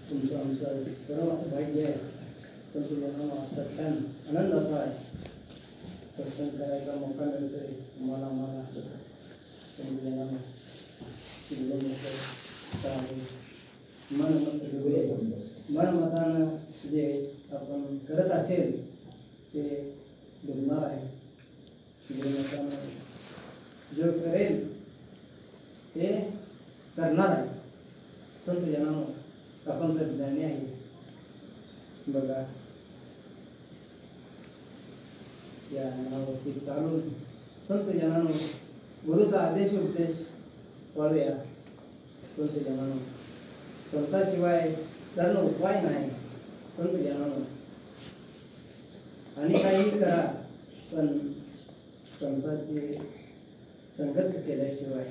तुमचं आमचं परम असं भाग्य आहे. पण तुला आता छान आनंदाचा आहे. सत्संग करायचा मौका मिळतोय तुम्हाला आम्हाला. मनमतानं जे आपण करत असेल ते डुबणार आहे. जो करेल ते करणार आहे. संत जनानो आपण तर ज्ञानी आहे. बघा या नावावरती चालून संत जनानो गुरुचा आदेश उपदेश पाळूया. संत जनानो संताशिवाय करणं उपाय नाही. संत जनानो आणि काही करा पण संतांची संगत केल्याशिवाय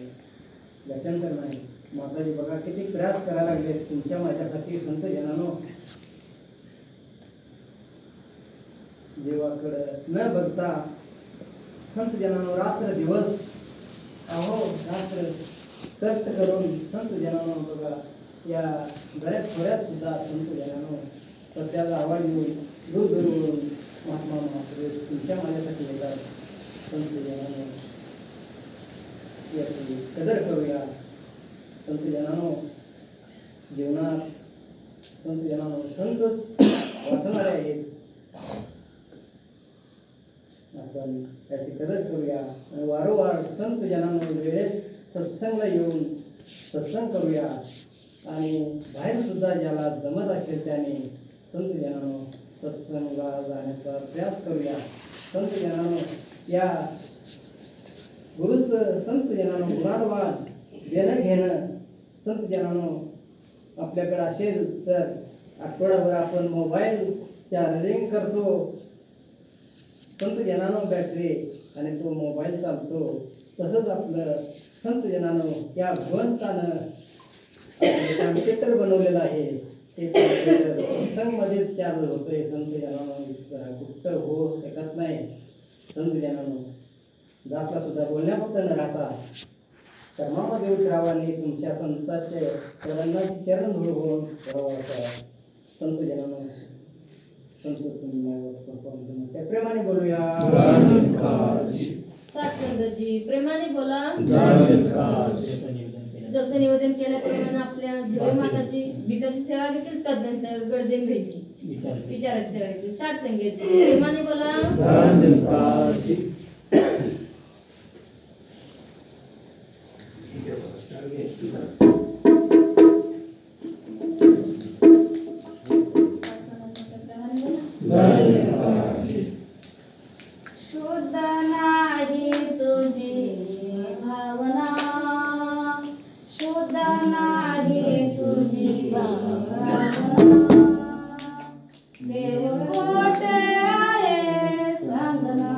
गत्यंतर नाही. माताजी बघा किती प्रयास करायला लागले तुमच्या माझ्यासाठी. संत जनानो जीवाकडं न बघता संत जनानो रात्र दिवस अहो रात्र कष्ट करून संत जनानो बघा या बऱ्याच थोड्यात सुद्धा संत जनानो सत्याला आवाज येऊन दूर दूरवरून महात्मा महापुरुष तुमच्या माझ्यासाठी येतात. संत जनानो याची कदर करूया. संत जनानो जीवनात संत जनानो संत वाचणारे आहेत. आपण त्याची कदर करूया आणि वारंवार संत जनानो वेळेत सत्संगला येऊन सत्संग करूया. आणि बाहेर सुद्धा ज्याला जमत असेल त्याने संत जनानो सत्संगाला जाण्याचा प्रयास करूया. संत जनानो या गुरुच संत जनानो गुणाद्वान देणं घेणं संत जनानो आपल्याकडे असेल तर आठवडाभर आपण मोबाईल चार्जिंग करतो. संत जनानो बॅटरी आणि तो मोबाईल चालतो. तसंच आपलं संत जनानो या भगवंतानं कॉम्प्युटर बनवलेलं आहे. ते कॉम्प्युटर सत्संगमध्येच चार्ज होतोय. संत जनानो गुप्त होऊ शकत नाही. संत जनानो दासला सुद्धा बोलण्यापुरतं न राहता कर्मामध्ये उतरावा आणि तुमच्या संतांचे चरणाची चरण धूळ होऊन संत जनानो संत प्रेमाने बोलूया. सत्संगजी प्रेमाने बोला. जसं निवेदन केल्याप्रमाणे आपल्या धुळे माताची गीताची सेवा देखील तद्नंतर गडदेव घ्यायची विचाराची सेवा घेतली. साठ संघाची प्रेमाने बोला. शुद्ध नाही तुझी भावना, शुद्ध नाही तुझी भावना. देव कोठे आहे सांगना.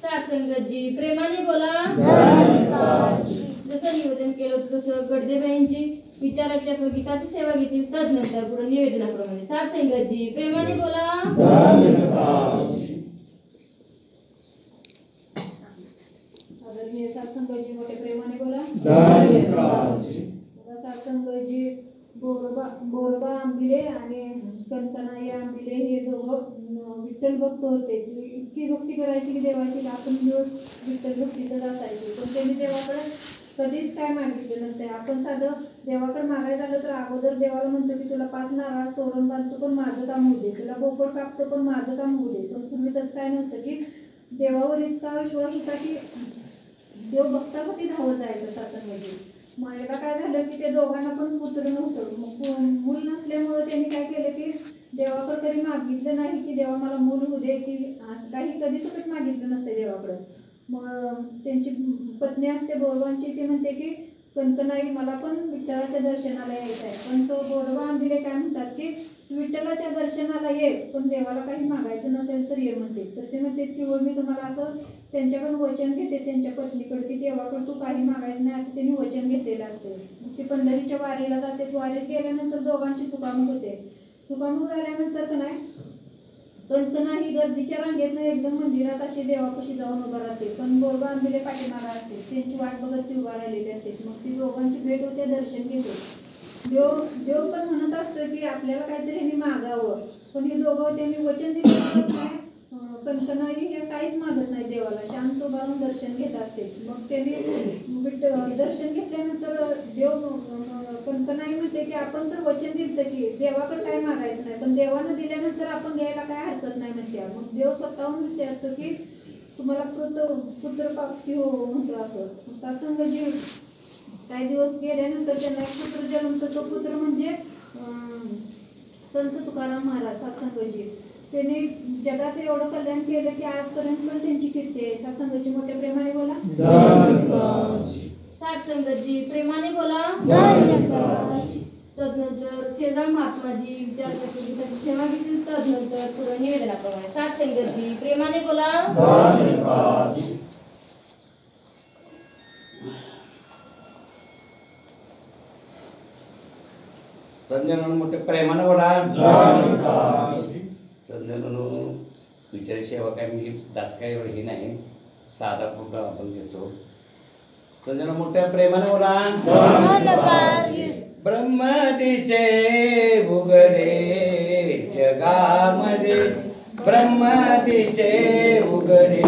सारसंगतजी प्रेमाने बोला. जसं निवेदन केलं होतं तसं गडदेबाईंची विचाराच्या गीताची सेवा घेतली. तदनंतर पुढे निवेदनाप्रमाणे सारसंगतजी प्रेमाने बोला. आदरणीय सारसंगतजी मोठे प्रेमाने बोला. सारसंगतजी बोरबा आंबिले आणि कणकणाई आंबिले हे दोघं विठ्ठल भक्त होते. इतकी भक्ती करायची की देवाची आपण दिवस विठ्ठल भक्तीतच असायचे. पण त्यांनी देवाकडे कधीच काय मागितलं नसते. आपण साधं देवाकडे मागायचं झालं तर अगोदर देवाला म्हणतो की तुला 5 नारळ तोरण बांधतो पण माझं काम होऊ दे, तुला बोकड कापतो पण माझं काम होऊ दे. पण पूर्वी तसं काय नव्हतं की देवावर इतका विश्वास होता की देव भक्ताभक्ती धावत जायचं सारसंगतजी. मग एकदा काय झालं की ते दोघांना पण पुत्र नव्हतं. मग मूल नसल्यामुळं त्यांनी काय केलं की देवाकडे कधी मागितलं नाही की देवा मला मूल होऊ दे, की असं काही कधी सकट मागितलं नसते देवाकडं. मग त्यांची पत्नी असते बोरबांची, ती म्हणते की कणकणाई मला पण विठ्ठलाच्या दर्शनाला यायचं आहे. पण तो बोरबा आंबिले काय म्हणतात की विठ्ठलाच्या दर्शनाला ये पण देवाला काही मागायचं नसेल तर ये म्हणते. तर ते म्हणते की व मी तुम्हाला असं त्यांच्याकडून वचन घेते त्यांच्या पत्नीकडे की देवाकडे तू काही मागायचं नाही असं त्यांनी वचन घेतलेलं असते. ते पंढरीच्या वारीला जाते. वारीत गेल्यानंतर दोघांची चुकामुक होते. चुकामुक झाल्यानंतर का नाही कणकणाई गर्दीच्या रांगेतनं एकदम मंदिरात अशी देवापाशी जाऊन उभा राहते. पण बोरबा आंबिले पाठीमागा असते. त्यांची वाट बघत ती उभा राहिलेली असते. मग ती दोघांची भेट होते, दर्शन घेते. देव पण म्हणत असतो की आपल्याला काहीतरी ह्यांनी मागावं. पण हे दोघं त्यांनी वचन दिलं काय कणकणाई हे काहीच मागत नाही देवाला, शांत उभारून दर्शन घेत असते. मग त्यांनी दर्शन घेतल्यानंतर देव कणकणाई म्हणते की आपण तर वचन दिलं की देवाकडे काय मागायचं नाही, पण देवानं दिल्यानंतर आपण घ्यायला काय हरकत नाही म्हणते. मग देव स्वतःहून म्हणते असतो की तुम्हाला पुत्रप्राप्ती हो म्हणतो. असं सारसंगतजी काही दिवस गेल्यानंतर त्यांना एक पुत्र जन्मतो. तो पुत्र म्हणजे संत तुकाराम महाराज. सारसंगतजी त्यांनी जगाचं एवढं कल्याण केलं की आजपर्यंत पण त्यांची कीर्ती आहे. सारसंगतजी मोठ्या प्रेमाने बोला. सारसंगतजी प्रेमाने बोला. तदनंतर शेजाळ महात्माजी विचाराच्या गीताची सेवा घेतली. तदनंतर पुढे निवेदनाप्रमाणे सारसंगतजी प्रेमाने बोला. तज्ञान मोठे प्रेमानं बोला. तज्ञान विचार सेवा काय म्हणजे दास काय एवढं हे नाही, साधा प्रोग्राम आपण घेतो. तज्ञान मोठ्या प्रेमानं बोला. ब्रह्मदीचे उघडे जगामध्ये, ब्रह्मदीचे उघडे,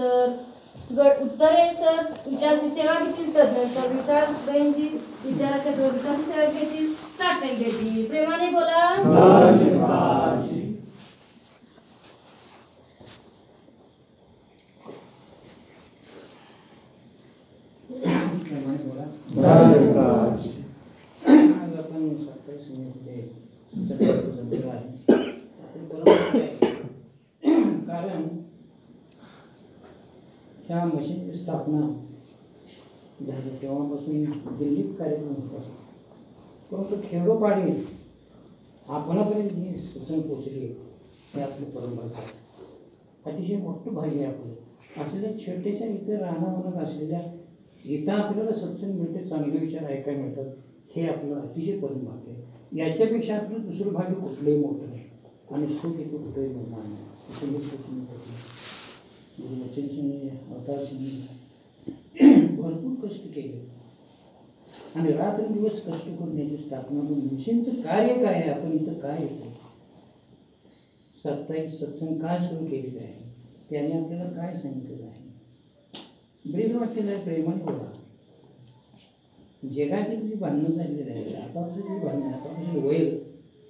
तदनंतर उत्तरेसर विचाराची सेवा घेतील. तदनंतर विचारबेनजी विचाराच्या विचाराची सेवा घेतील. 7 संख्येची. प्रेमाने बोला. आज आपण 27 मेमध्ये जमलेलो आहे. कारण ह्या मशीनची स्थापना झाली तेव्हापासून दिल्लीत कार्यक्रम होता, परंतु खेडोपाडी आपणापर्यंत ही सूचना पोचली हे आपलं परंपरा अतिशय मोठं भाग्य आहे आपलं. असलेल्या छोट्याशा इथं राहण्यात असलेल्या इथं आपल्याला सत्संग मिळते, चांगले विचार ऐकायला मिळतात, हे आपलं अतिशय परमभाग्य आहे. याच्यापेक्षा आपलं दुसरं भाग्य कुठलंही मोठं नाही आणि सुख इथं कुठंही मिळणार नाही. इथं सुख मिळतं. गुरुवचनसिंह अवतारसिंह भरपूर कष्ट केले आणि रात्रंदिवस कष्ट करून याची स्थापना करून मिशनचं कार्य काय आहे, आपण इथं काय येतो, 27 सत्संग काय सुरू केलेले आहे, त्याने आपल्याला काय सांगितलेलं आहे. ब्रीज वाटलेलं आहे प्रेमाने बोला. जगातील जी भांडणं चाललेली आहे, आतापासून जी भांडणं, आतापासून वैर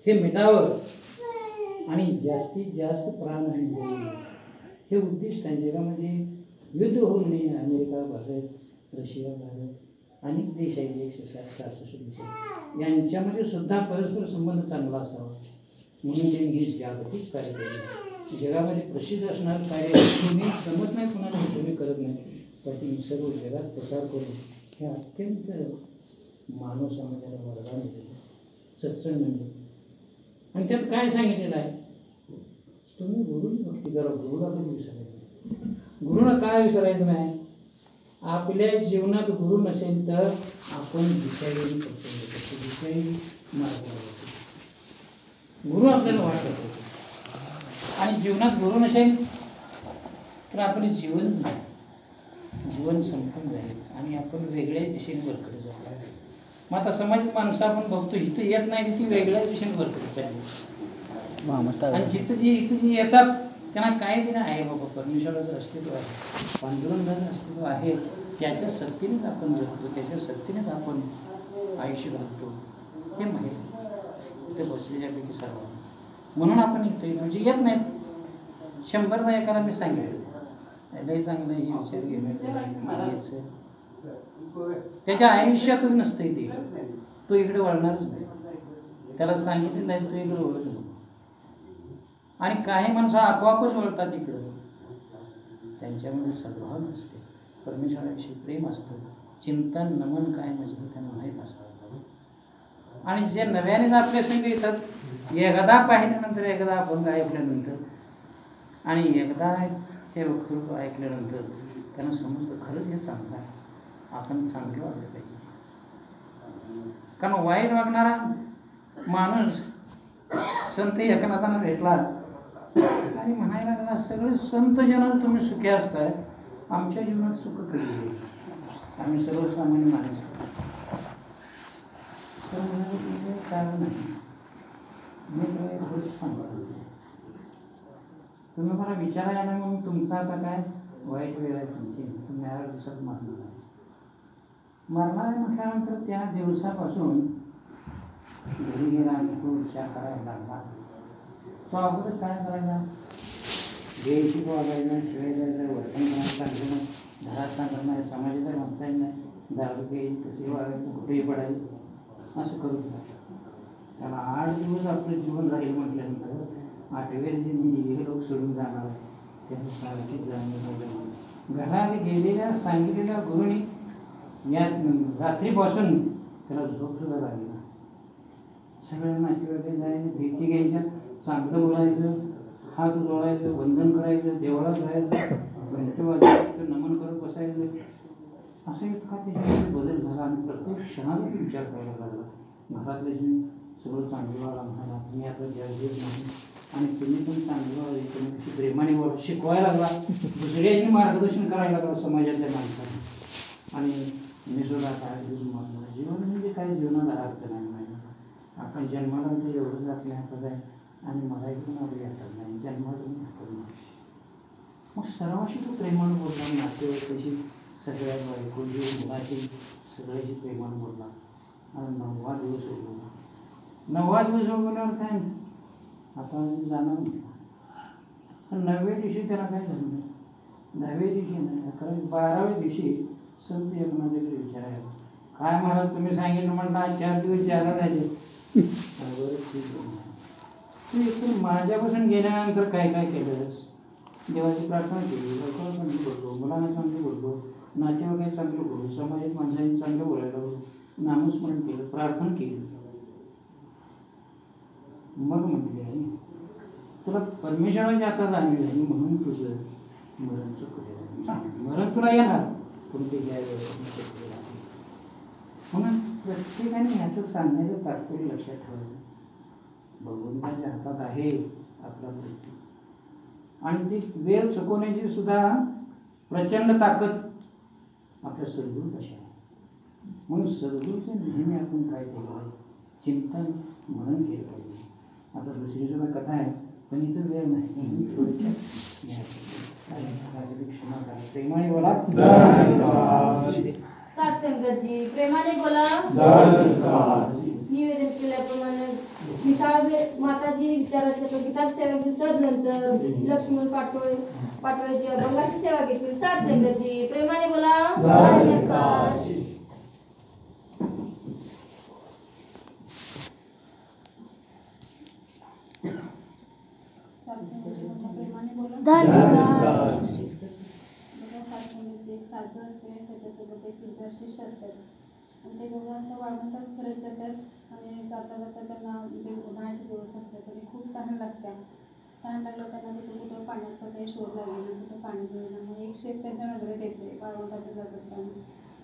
हे मिटावं आणि जास्तीत जास्त प्राणहानी होऊ नये हे उद्दिष्ट आहे. जगामध्ये युद्ध होऊ नये. अमेरिका, भारत, रशिया, भारत अनेक देश आहेत, 166 देश आहेत, यांच्यामध्ये सुद्धा परस्पर संबंध चांगला असावा म्हणून त्यांनी हे जागतिक कार्य केले. जगामध्ये प्रसिद्ध असणारं कार्य तुम्ही जमत नाही, कुणाला तुम्ही करत नाही, तर ती सर्व जगात प्रसार करून हे अत्यंत मानव समाजाला वरदान दिलेलं सत्संग म्हणजे. आणि त्यात काय सांगितलेलं आहे, तुम्ही गुरुची भक्ती करा. गुरुला कधी विसरायचं नाही. गुरुला काय विसरायचं नाही. आपल्या जीवनात गुरु नसेल तर आपण दिशाही करतो, दिशाही मार्गावर जातो. गुरु आपल्याला वाट करतो आणि जीवनात गुरु नसेल तर आपले जीवनच नाही, जीवन संपून जाईल आणि आपण वेगळ्याच दिशेने वरकडे जातो. मग आता समाजात माणसं आपण बघतो इथं येत नाही, ती वेगळ्याच दिशेने वरकडे चालली. आणि इथं जी येतात त्यांना काय दिलं आहे, बाबा परमेश्वराचं अस्तित्व आहे, पांडुरंगाचं अस्तित्व आहे, त्याच्या सत्तेनेच आपण जगतो, त्याच्या सत्तेनेच आपण आयुष्य घालतो हे माहीत इथे बसलेल्यापैकी सर्व. म्हणून आपण इथे म्हणजे येत नाहीत. 100दा एकाला मी सांगितलं लई चांगलं हे विचार घेण्याचं त्याच्या आयुष्यातच नसतं ते, तो इकडे वळणारच नाही. त्याला सांगितलं नाही तो इकडे वळत नाही. आणि काही माणसं आपोआपच वळतात इकडं. त्यांच्यामध्ये सद्भाव नसते, परमेश्वराविषयी प्रेम असतं, चिंतन नमन काय म्हणजे त्यांना माहीत असतं. आणि जे नव्यानेच आपल्या संग येतात, एकदा पाहिल्यानंतर, एकदा अभंग ऐकल्यानंतर आणि एकदा हे वक्तृत्व ऐकल्यानंतर त्यांना समजतं खरंच हे चांगलं आहे, आपण चांगलं वागलं पाहिजे. कारण वाईट वागणारा माणूस संत एकनाथांना भेटला आणि म्हणायला लागला, सगळे संत जन तुम्ही सुखी असताय, आमच्या जीवनात सुख कधी येईल, आम्ही सर्वसामान्य माणूस. तर म्हणाले कारण नाही, मी तुला सांगतो, तुम्ही मला विचारायला मग तुमचं आता काय वाईट वेळ आहे तुमची, तुम्ही 8 दिवसात मारणार आहे. मरणार आहे म्हटल्यानंतर त्या दिवसापासून घरी गेला आणि तो विचार करायला लागला. तो अगोदर काय करायला, देशी वागायला, शिवाय जायला, वर्तन करायला चांगलं नाही, घरात चांगलं नाही, समाजाच्या माणसाही नाही, दारू घेईल कसे वागायचं, कुठेही पडायचं, असं करू शकतो. त्याला 8 दिवस आपलं जीवन राहील म्हटल्यानंतर 8व्या दिवशी मी हे लोक सोडून जाणार आहे, त्याचं सारखीच जाणून घरात गेलेल्या सांगितलेल्या गुरुनी या रात्रीपासून त्याला झोपसुद्धा लागली. सगळ्या नातेवाईक जायचं, भेटी घ्यायच्या, चांगलं बोलायचं, हात जोडायचं, वंदन करायचं, देवळात जायचं, घंटे वाजायचं, नमन करत बसायचं. असं इतका त्याच्यामध्ये बदल झाला आणि प्रत्येक क्षणाला विचार करायला लागला. घरातले सगळं चांगलं व्हायला म्हणाला, मी आता जग नाही आणि तुम्ही पण चांगलं व्हावे, तुम्ही कशी प्रेमाने व्हावं शिकवायला लागला, दुसऱ्यांनी मार्गदर्शन करायला लागला समाजातल्या माणसांना. आणि मी सुद्धा काय मारणार, जीवन म्हणजे काय, जीवनाला अर्थ नाही. आपण जन्माला तर एवढंच आपल्या हातात आहे आणि मला इथून आपल्या हातात नाही, जन्मातून हातात नाही. मग सर्वांशी तो प्रेमानं बोलला, नातेवाईकाशी, सगळ्या बायकोशी, मुलाशी, सगळ्याशी प्रेमानं बोलला. आणि 9वा दिवस उगवला. 9वा दिवस उगवल्यावर काय आता जाणार नाही. पण 9व्या दिवशी त्याला काय झालं नाही. 10व्या दिवशी नाही, कारण 12व्या दिवशी संत माझ्याकडे विचारायला, काय महाराज तुम्ही सांगितलं म्हणता 4 दिवस यायला झाले. तू इथून माझ्यापासून गेल्यानंतर काय काय केलंस? देवाची प्रार्थना केली, लोकांना चांगलं बोललो, मुलांना चांगलं बोललो, नातेवाईकांना चांगलं बोललो, समाजात माणसांनी चांगलं बोलायला बोललो, नामस्मरण केलं, प्रार्थना केली. मग म्हटले आहे तुला परमेश्वराची आता जाणीव झाली म्हणून तुझं मरण चुकलं. मरण तुला येणार पण ते म्हणून प्रत्येकाने ह्याचं सांगण्याचं तात्पर्य लक्षात ठेवायचं. भगवंताच्या हातात आहे आपला मृत्यू, आणि ती वेळ चुकवण्याची सुद्धा प्रचंड ताकद आपल्या सद्गुरूपाशी आहे. म्हणून सद्गुरूचं नेहमी आपण काय केलं पाहिजे, चिंतन म्हणून केलं पाहिजे. आता दुसरी सुद्धा कथा आहे, पण इथं वेळ नाही. प्रेमाने बोला. संगतजी प्रेमाने बोला. निवेदन केल्याप्रमाणे माताजी विचाराच्या गीताची सेवा घेतली. तदनंतर लक्ष्मण पाटोळेची अभंगाची सेवा घेतली. सात संगतजी प्रेमाने बोला. साधू असते, त्याच्यासोबत एक 3-4 शिष्य असतात आणि ते दोघं असं वाळवंटात फिरत जातात. आणि जाता जाता त्यांना म्हणजे उन्हाळ्याचे दिवस असतात तरी खूप तहान लागते. तहान लागलं त्यांना तिथे कुठं पाण्याचा काही शोध लागला, कुठं पाणी मिळणार. मग एक शेत त्यांच्या नजरेत येते वाळवंटात जात असताना.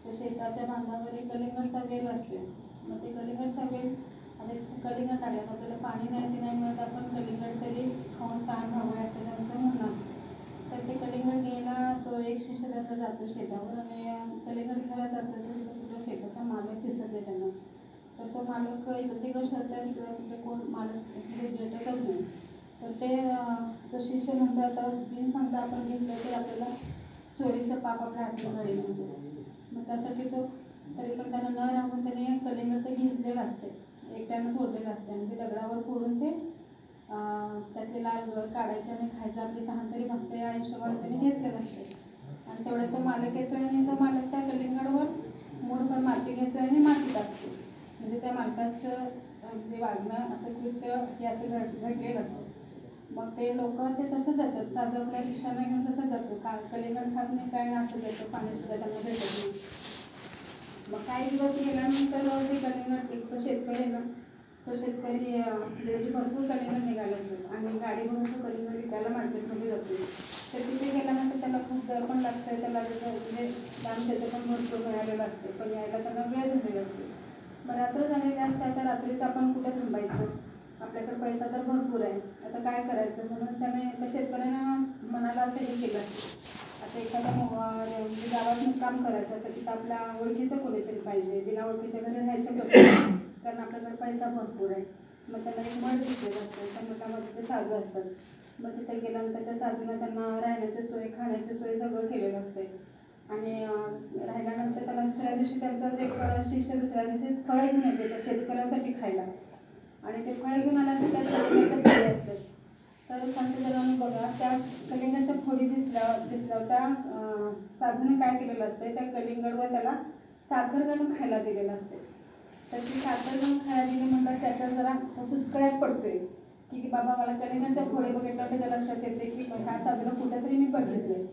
त्या शेताच्या बांधावर एक कलिंगडचा वेल असतो. मग ते कलिंगडचा वेल आता कलिंगड काढल्यात, आपल्याला पाणी नाही ते नाही मिळत, आपण कलिंगड तरी खाऊन तहान भागवाय असं त्यांचं म्हणणं असतं. तर ते कलिंगड घ्यायला तो एक शिष्य त्याचा जातो शेतावर आणि कलिंगड घ्यायला जातो. तर तिथं शेताचा मालक दिसत नाही त्यांना. तर तो मालक इकडे तिकडे शोधतात, इकडे तिकडे कोण मालक तिथे भेटतच नाही. तर ते तो शिष्य म्हणतो आता बिन सांगता आपण घेतलं तर आपल्याला चोरीचं पाप आपल्या हाती मिळेल म्हणतो. मग त्यासाठी तो तरी पण त्यांना न राहून त्याने कलिंगड ते घेतलेलं असते, एकट्यानं फोडलेलं असते आणि ते दगडावर फोडून ते त्यातले लाल गर काढायचे आणि खायचं. आपली तहान तरी भागते या हिशोबाने त्याने घेतलेलं असते. आणि तेवढ्यात तो मालक येतो आणि तो मालक त्या कलिंगडवर मूठभर माती घेतो आणि माती टाकतो. म्हणजे त्या मालकाचं जे वागणं असं कृत्य हे असं घडलेलं असतं. मग ते लोक ते तसंच जातात, साधं आपल्या शिष्याने घेऊन तसंच जातो. कलिंगड खात नाही काय असं जातं, पाणीसुद्धा त्यांना भेटत नाही. मग काही दिवस गेल्यानंतर ते कलिंगड तो शेतकरी आहे ना, तो शेतकरी त्याची भरपूर कलिंगड निघाले असतात आणि गाडी भरून तो कलिंगड विकायला मार्केटमध्ये जातो. तर तिथे गेल्यानंतर त्याला खूप दर पण लागतं, त्याला म्हणजे दाम त्याचं पण भरपूर मिळालेलं असतं, पण यायला त्यांना वेळ झालेला असतो. मग रात्र झालेली असते, आता रात्रीचं आपण कुठे थांबायचं, आपल्याकडे पैसा तर भरपूर आहे, आता काय करायचं. म्हणून त्याने त्या शेतकऱ्यानं मनाला असं हे केलं, आता एखाद्या म्हणजे गावात काम करायचं तर तिथं आपल्या ओळखीचं कोणीतरी पाहिजे, बिना ओळखीच्या घरी राहायचं कसं, कारण आपल्याकडे पैसा भरपूर आहे. मग त्यांना एक मठ दिसलेलं असतं, त्या मठामध्ये ते साधू असतात. मग तिथे गेल्यानंतर त्या साधूनं त्यांना राहण्याची सोय, खाण्याची सोय सगळं केलेलं असते. आणि राहिल्यानंतर त्याला दुसऱ्या दिवशी त्यांचाच एक शिष्य दुसऱ्या दिवशी फळं घेऊन येते त्या शेतकऱ्यांसाठी खायला. आणि ते फळं घेऊन आल्यानंतर त्या कलिंगडच्या फोडी असतात. तर संत जनानं बघा, त्या कलिंगडच्या फोडी दिसल्यावर त्या साधूने काय केलेलं असतं, त्या कलिंगडवर त्याला साखर घालून खायला दिलेलं असते. तर ती साखर घालून खायला दिली म्हणतात त्याच्या जरा हुसकड्यात पडतोय की बाबा मला कलिंगडच्या फोडी बघितल्यावर त्याच्या लक्षात येते की हा साधूला कुठेतरी मी बघितले.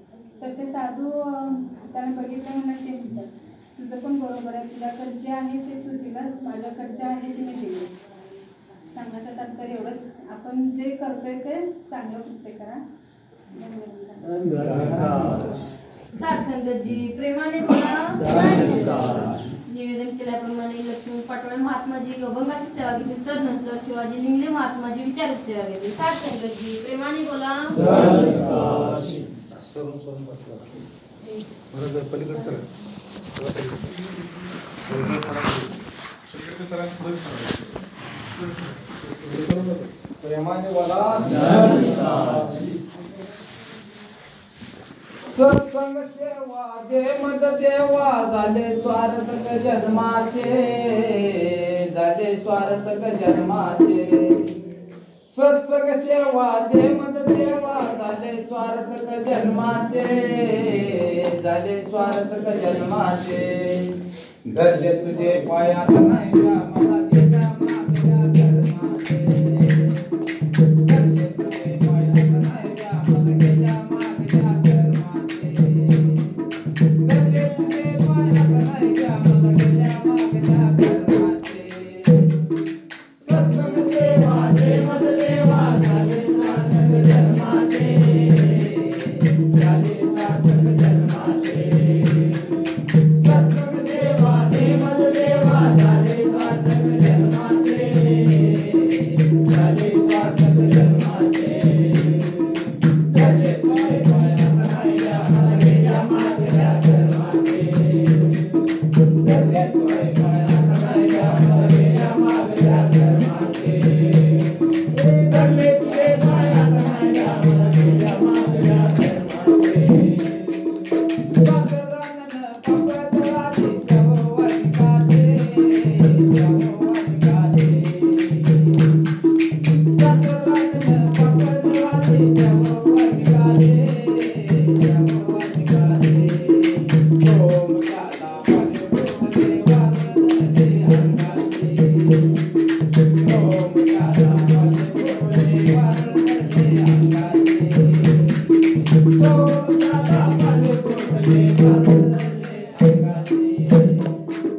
तर ते साधू त्याने बघितलं म्हणून ते म्हणतात तुझं पण बरोबर आहे, तुझ्याकडे जे आहे ते तू दिलंस, माझ्याकडे जे आहे ते मी दिले. सांगण्याचं तात्पर्य एवढंच, आपण जे करतोय ते चांगलं कृत्य करा. संगतजी प्रेमाने बोला. निवेदन केल्याप्रमाणे लक्ष्मण पाटोळे महात्माजी अभंगाची सेवा घेतली. तदनंतर शिवाजी लिंगले महात्माजी विचाराची सेवा घेतली. सात संगतजी प्रेमाने बोला. प्रेमाने बोला. सत्संग सेवा दे मद देवा झाले स्वार्थक जन्माचे झाले स्वार्थक जन्माचे सत्संग सेवा दे मद देवा झाले स्वार्थक जन्माचे झाले स्वार्थक जन्माचे धरले तुझे पायात नाही मला गेल्या मागल्या धर्माचे धरले तुझे पायात नाही मला गेल्या मागल्या धर्माचे धरले तुझे पायात नाही मला गेल्या मागल्या धर्माचे सत्संग सेवा दे मद देवा झाले सार्थक जन्माचे झाले सार्थक जन्माचे सत्संग सेवा दे मद देवा झाले सार्थक जन्माचे झाले सार्थक जन्माचे धरले तुझे पायात नाही मला गेल्या मागल्या धर्माचे धरले तुझे पायात नाही मला गेल्या मागल्या धर्माचे धरले तुझे पायात नाही मला गेल्या मागल्या धर्माचे पाकरानन पपतवादी जववानिकाचे जववानिकाचे पाकरानन पपतवादी जववानिकाचे जववानिकाचे ओम काला पाले बोले वारदे अंगाचे ओम काला पाले बोले वारदे अंगाचे ओम काला पाले बोले वारदे अंगाचे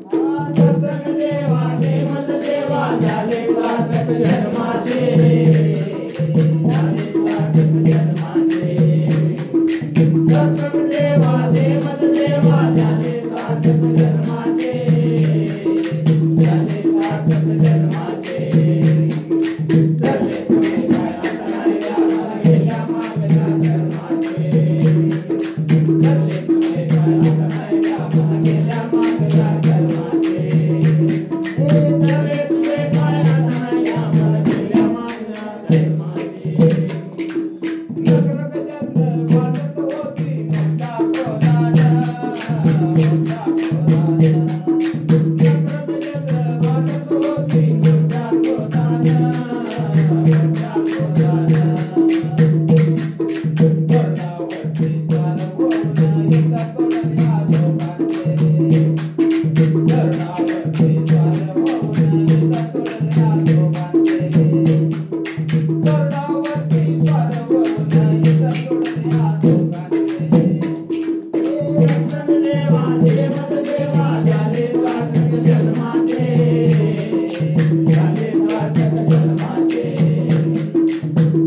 सत्संग सेवा दे मद देवा झाले सार्थक जन्माचे झाले सार्थक जन्माचे सत्संग सेवा दे मद देवा झाले सार्थक जन्माचे झाले सार्थक जन्माचे धरले तुझे पायात नाही मला गेल्या मागल्या धर्माचे धरले तुझे पायात नाही मला गेल्या मागल्या धर्माचे धरले तुझे पायात नाही मला गेल्या मागल्या धर्माचे नगरक चंद्र वाटत होती मोठा कोराड मोठा कोराड नगरक चंद्र वाटत होती मोठा कोराड मोठा कोराड तोंडावरती स्वार बोलणं एका तोंडाला दोघांचे तोंडावरती स्वार बोलणं एका तोंडाला दोघांचे तोंडावरती स्वार बोलणं एका तोंडाला दोघांचे सत्संग सेवा दे मद देवा झाले सार्थक जन्माचे झाले सार्थक जन्माचे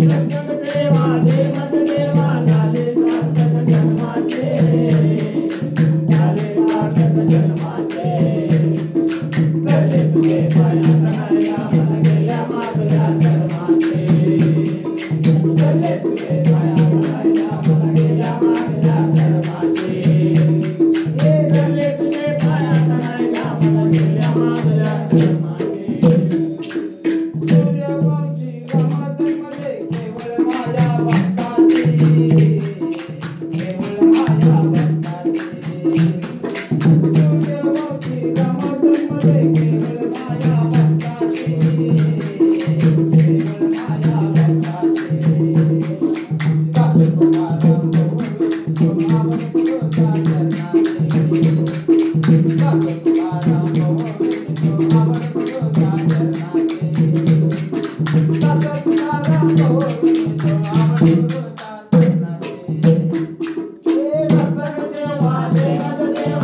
सत्संग सेवा दे मद देवा झाले सार्थक जन्माचे झाले सार्थक जन्माचे धरले तुझे पायात नाही मला गेल्या मागल्या धर्माचे धरले तुझे पायात नाही मला गेल्या मागल्या धर्माचे धरले तुझे पायात नाही मला गेल्या मागल्या धर्माचे सूर्यवंशी रमतमध्ये केवळ माया भक्ताची केवळ माया भक्ताची सूर्यवंशी रमतमध्ये केवळ माया भक्ताची केवळ माया भक्ताची काल तुकाराम तुम्हावर तुझ्या चरणाचे काल तुकाराम तुम्हावर तुझ्या चरणाचे काल तुकाराम तुम्हावर तुझ्या चरणाचे सत्संग सेवा दे मद देवा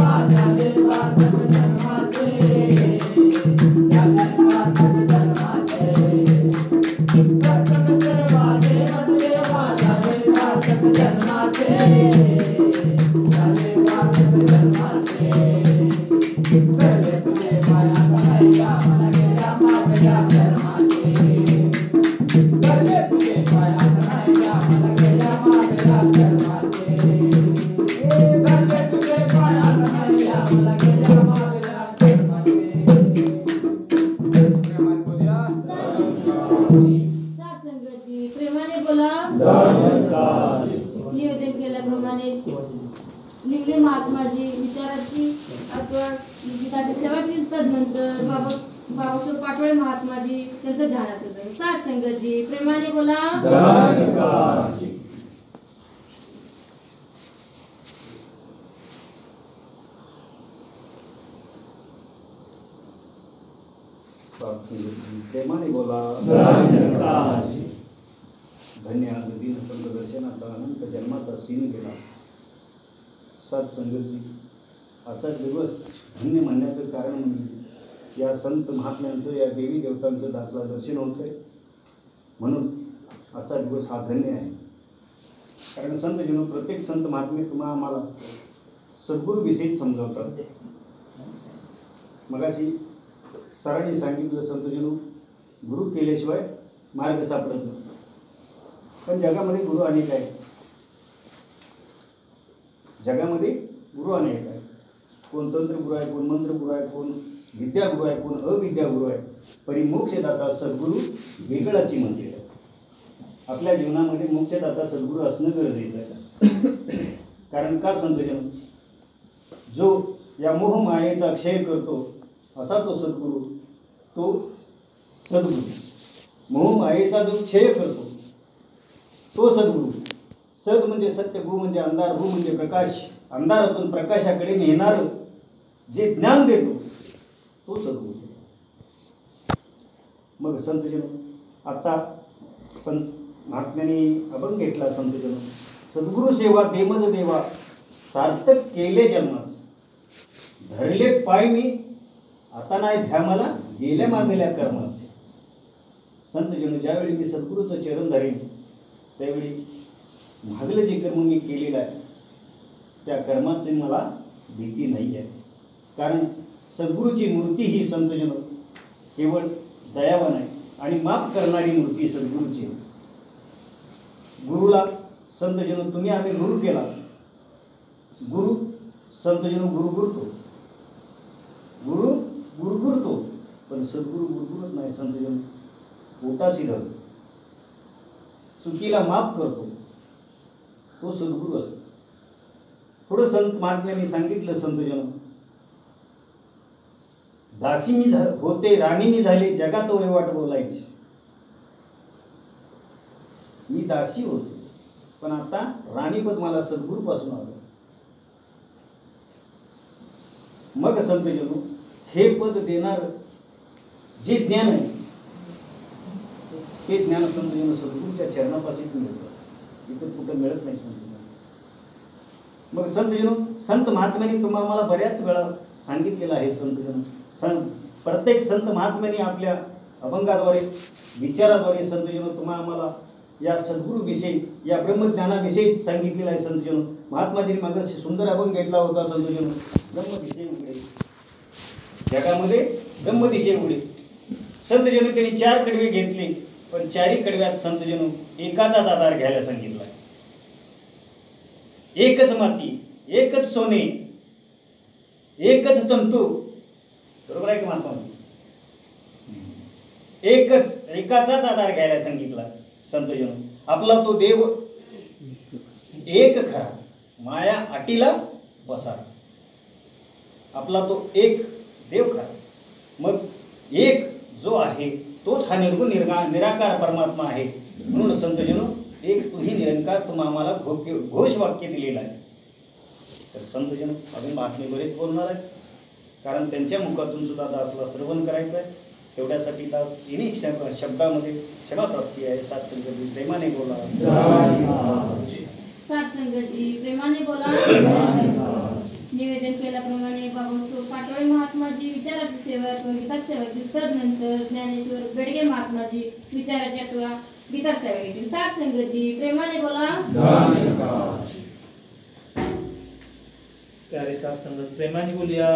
बेडगे महात्माजी विचाराची अथवा गीताची सेवा केली. तदनंतर बाबासाहेब पाटोळे महात्माजी त्यांचं ध्यानाचं होतं. सात संगतजी प्रेमाने बोला. प्रेमाने बोला. धन्य आज दिन संत दर्शनाचा अनंत जन्माचा सीन गेला. सात संगतजी, आजचा दिवस धन्य म्हणण्याचं कारण म्हणजे या संत महात्म्यांचं, या देवी देवतांचं दासला दर्शन होतंय, म्हणून आजचा दिवस हा धन्य आहे. कारण संत जणू प्रत्येक संत महात्मे तुम्हाला आम्हाला सद्गुरूविषयी समजावतात. मगाशी सरांनी सांगितलं, संत जणू गुरु केल्याशिवाय मार्ग सापडत नाही. पण जगामध्ये गुरु अनेक आहेत. जगामध्ये गुरु अनेक आहेत. कोण तंत्र गुरु आहे, कोण मंत्र गुरु आहे, कोण विद्या गुरु आहे, कोण अविद्या गुरु आहे. परिमोक्षदाता सद्गुरू वेगळाची मंदिर आहे. आपल्या जीवनामध्ये मोक्षदाता सद्गुरू असणं गरजेचं आहे. कारण का संतजन, जो या मोहमायेचा क्षय करतो असा तो सद्गुरू, तो सद्गुरू. मोहमायेचा जो क्षय करतो तो सद्गुरू. सद म्हणजे सत्य, गु म्हणजे अंधार, भू म्हणजे प्रकाश. अंधारातून प्रकाशाकडे नेणारं जे ज्ञान देतो तो सद्गुरू. मग संतजन, आता संत महात्म्याने अभंग घेतला. संतजन, सद्गुरू सेवा देमज देवा, सार्थक केले जन्मास. धरले पाय मी आता नाही भ्या मला, गेल्या मागल्या कर्माचे. संतजन, ज्यावेळी मी सद्गुरूचं चरण धरेन त्यावेळी मागलं जे कर्म मी केलेलं आहे त्या कर्माची मला भीती नाही आहे. कारण सद्गुरूची मूर्ती ही संतजन केवळ दयावान आहे आणि माफ करणारी मूर्ती सद्गुरूची. गुरुला संतजन, तुम्ही आम्ही गुरु केला. गुरु संतजन गुरुगुरतो, गुरु गुरुगुरतो, पण सद्गुरू गुरुगुरत नाही. संतजन पोटाशी धरतो, चुकीला माफ करतो, तो सद्गुरू असतो. पुढं संत महात्म्यांनी सांगितलं, संतजन, दासी मी होते राणी मी झाले, जगात वैवाट बोलायची. मी दासी होतो पण आता राणीपद मला सद्गुरूपासून आलं. मग संतजन, हे पद देणार जे ज्ञान आहे ते ज्ञान संतजन सद्गुरूच्या चरणापाशीच मिळतं, इतर कुठं मिळत नाही. संतजन, मग संतजन, संत महात्म्यांनी तुम्हाला मला बऱ्याच वेळा सांगितलेलं आहे. संतजन, प्रत्येक संत महात्म्यांनी आपल्या अभंगाद्वारे, विचाराद्वारे संतजन तुम्हाला आम्हाला या सद्गुरूविषयी, या ब्रह्मज्ञानाविषयी सांगितलेलं आहे. संतजन, महात्माजींनी मागाशी सुंदर अभंग घेतला होता. संतजन, ब्रह्मदिशे उघडे, जगामध्ये ब्रह्मदिशे उघडे. संतजन, त्यांनी 4 कडवे घेतले, पण 4ही कडव्यात संतजन एकाचाच आधार घ्यायला सांगितला. एकच माती, एकच सोने, एकच तंतू. बरोबर आहे की महात्मा? एकाचाच आधार घ्यायला सांगितला. संतजन, आपला तो देव एक खरा, माया आटीला बसा. आपला तो एक देव खरा. मग एक जो आहे तोच हा निर्गुण निराकार परमात्मा आहे. म्हणून संतजन, एक तूही निरंकार तुम्हा आम्हाला घोष वाक्य दिलेलं आहे. तर संतजन अजून महात्मे बरेच बोलणार आहेत, कारण त्यांच्या मुखातून सुद्धा दासला श्रवण करायचं आहे. तेवढ्यासाठी दास इन्ही शब्दामध्ये क्षमा प्राप्ती आहे. सात संगतजी प्रेमाने बोला. सात संगतजी प्रेमाने बोला. निवेदन केल्याप्रमाणे बाबासाहेब पाटोळे महात्माजी विचाराची सेवा किंवा गीताची सेवा घेतली. तदनंतर ज्ञानेश्वर बेडगे महात्माजी विचाराच्या किंवा गीताची सेवा घेतली. सात संगतजी प्रेमाने बोला. प्यारे सात संगत प्रेमाने बोलूया.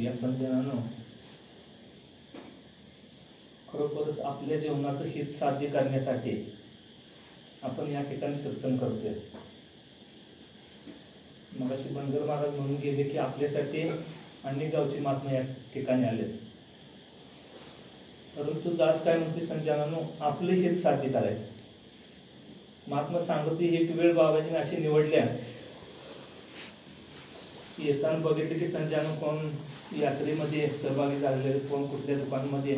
या संजनानं खरोखरच आपल्या जीवनाचं हित साध्य करण्यासाठी आपण या ठिकाणी सत्संग करतोय. मग अशी बनगर महाराज म्हणून गेले की आपल्यासाठी अनेक गावची महात्मा या ठिकाणी आले, परंतु दास काय म्हणते, संजनानं आपलं हित साध्य करायचं. महात्मा सांगते एक वेळ बाबाजीने अशी निवडल्या, येताना बघितलं की संचालन कोण यात्रेमध्ये सहभागी झालेले, कोण कुठल्या दुकानामध्ये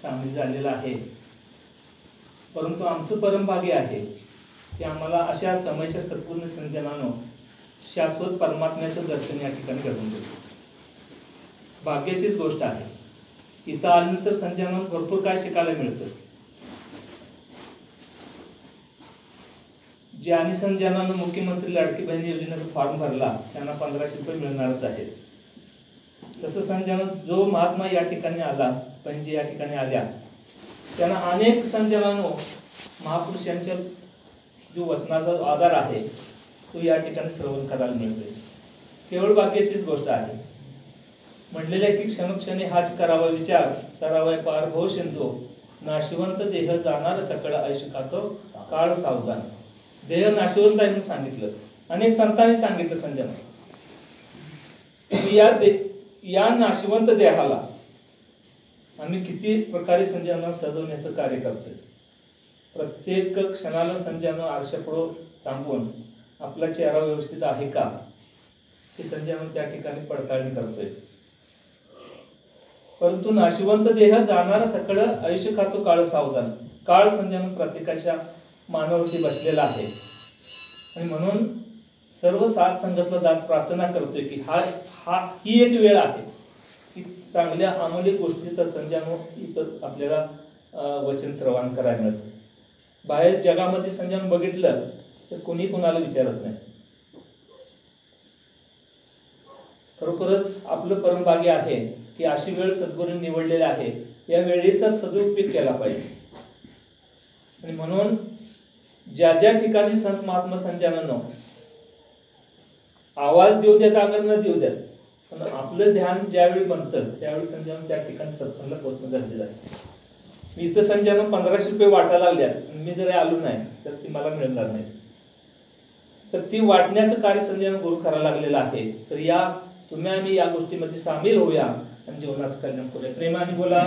सामील झालेला आहे. परंतु आमचं परमभाग्य आहे की आम्हाला अशा समयच्या सत्पूर्ण संजनानं शाश्वत परमात्म्याचं दर्शन या ठिकाणी घडून देतो. भाग्याचीच गोष्ट आहे. इथं आल्यानंतर संजनानं भरपूर काय शिकायला मिळतं. ज्यांनी संजनानं मुख्यमंत्री लाडकी बहीण योजनेचा फॉर्म भरला त्यांना 1500 रुपये मिळणारच आहेत. तसं संजनानं जो महात्मा या ठिकाणी आला, म्हणजे या ठिकाणी आल्या, त्यांना अनेक संजनानं महापुरुषांच्या जो वचनाचा आधार आहे तो या ठिकाणी श्रवण करायला मिळतोय. केवळ भाग्याचीच गोष्ट आहे. म्हणलेले की क्षणोक्षणी हाच करावा विचार, करावा पार भव शिंतो, नाशिवंत देह जाणार सकळ आयुष्य खातो काळ सावधान. देह नाशिवंत आहे म्हणून सांगितलं. अनेक संतांनी सांगितलं संजना, या नाशिवंत देहाला आम्ही किती प्रकारे संजना सजवण्याचं कार्य करतोय. प्रत्येक क्षणाला संजना आरशापुढं थांबून आपला चेहरा व्यवस्थित आहे का हे संजना त्या ठिकाणी पडताळणी करतोय. परंतु नाशिवंत देह जाणारा सकळ आयुष्य खातो काळ सावधान. काळ संजना प्रत्येकाच्या मानवरती बसलेला आहे. आणि म्हणून सर्व साथ संगतला दास प्रार्थना करतोय की ही एक वेळ आहे की चांगल्या अंमली गोष्टीचा संजन इथं आपल्याला वचन श्रवण करायला मिळतं. बाहेर जगामध्ये संजन बघितलं तर कोणी कोणाला विचारत नाही. खरोखरच आपलं परमभाग्य आहे की अशी वेळ सद्गुरूंनी निवडलेली आहे. या वेळेचा सदुपयोग केला पाहिजे. आणि म्हणून ज्या ज्या ठिकाणी संत महात्मा संजनानं आवाज देऊ द्यात अगर न देऊ द्यात, पण आपलं ध्यान ज्यावेळी बनतं त्यावेळी संजन त्या ठिकाणी सत्संगला पोहोचणं गरजेचं आहे. मी इथं संजन 1500 रुपये वाटायला लागल्यात, मी जर आलो नाही तर ती मला मिळणार नाही. तर ती वाटण्याचं कार्य संजन गुरु करायला लागलेलं आहे. तर या तुम्ही आम्ही या गोष्टीमध्ये सामील होऊया आणि जीवनाचं कल्याण करूया. प्रेमाने बोला,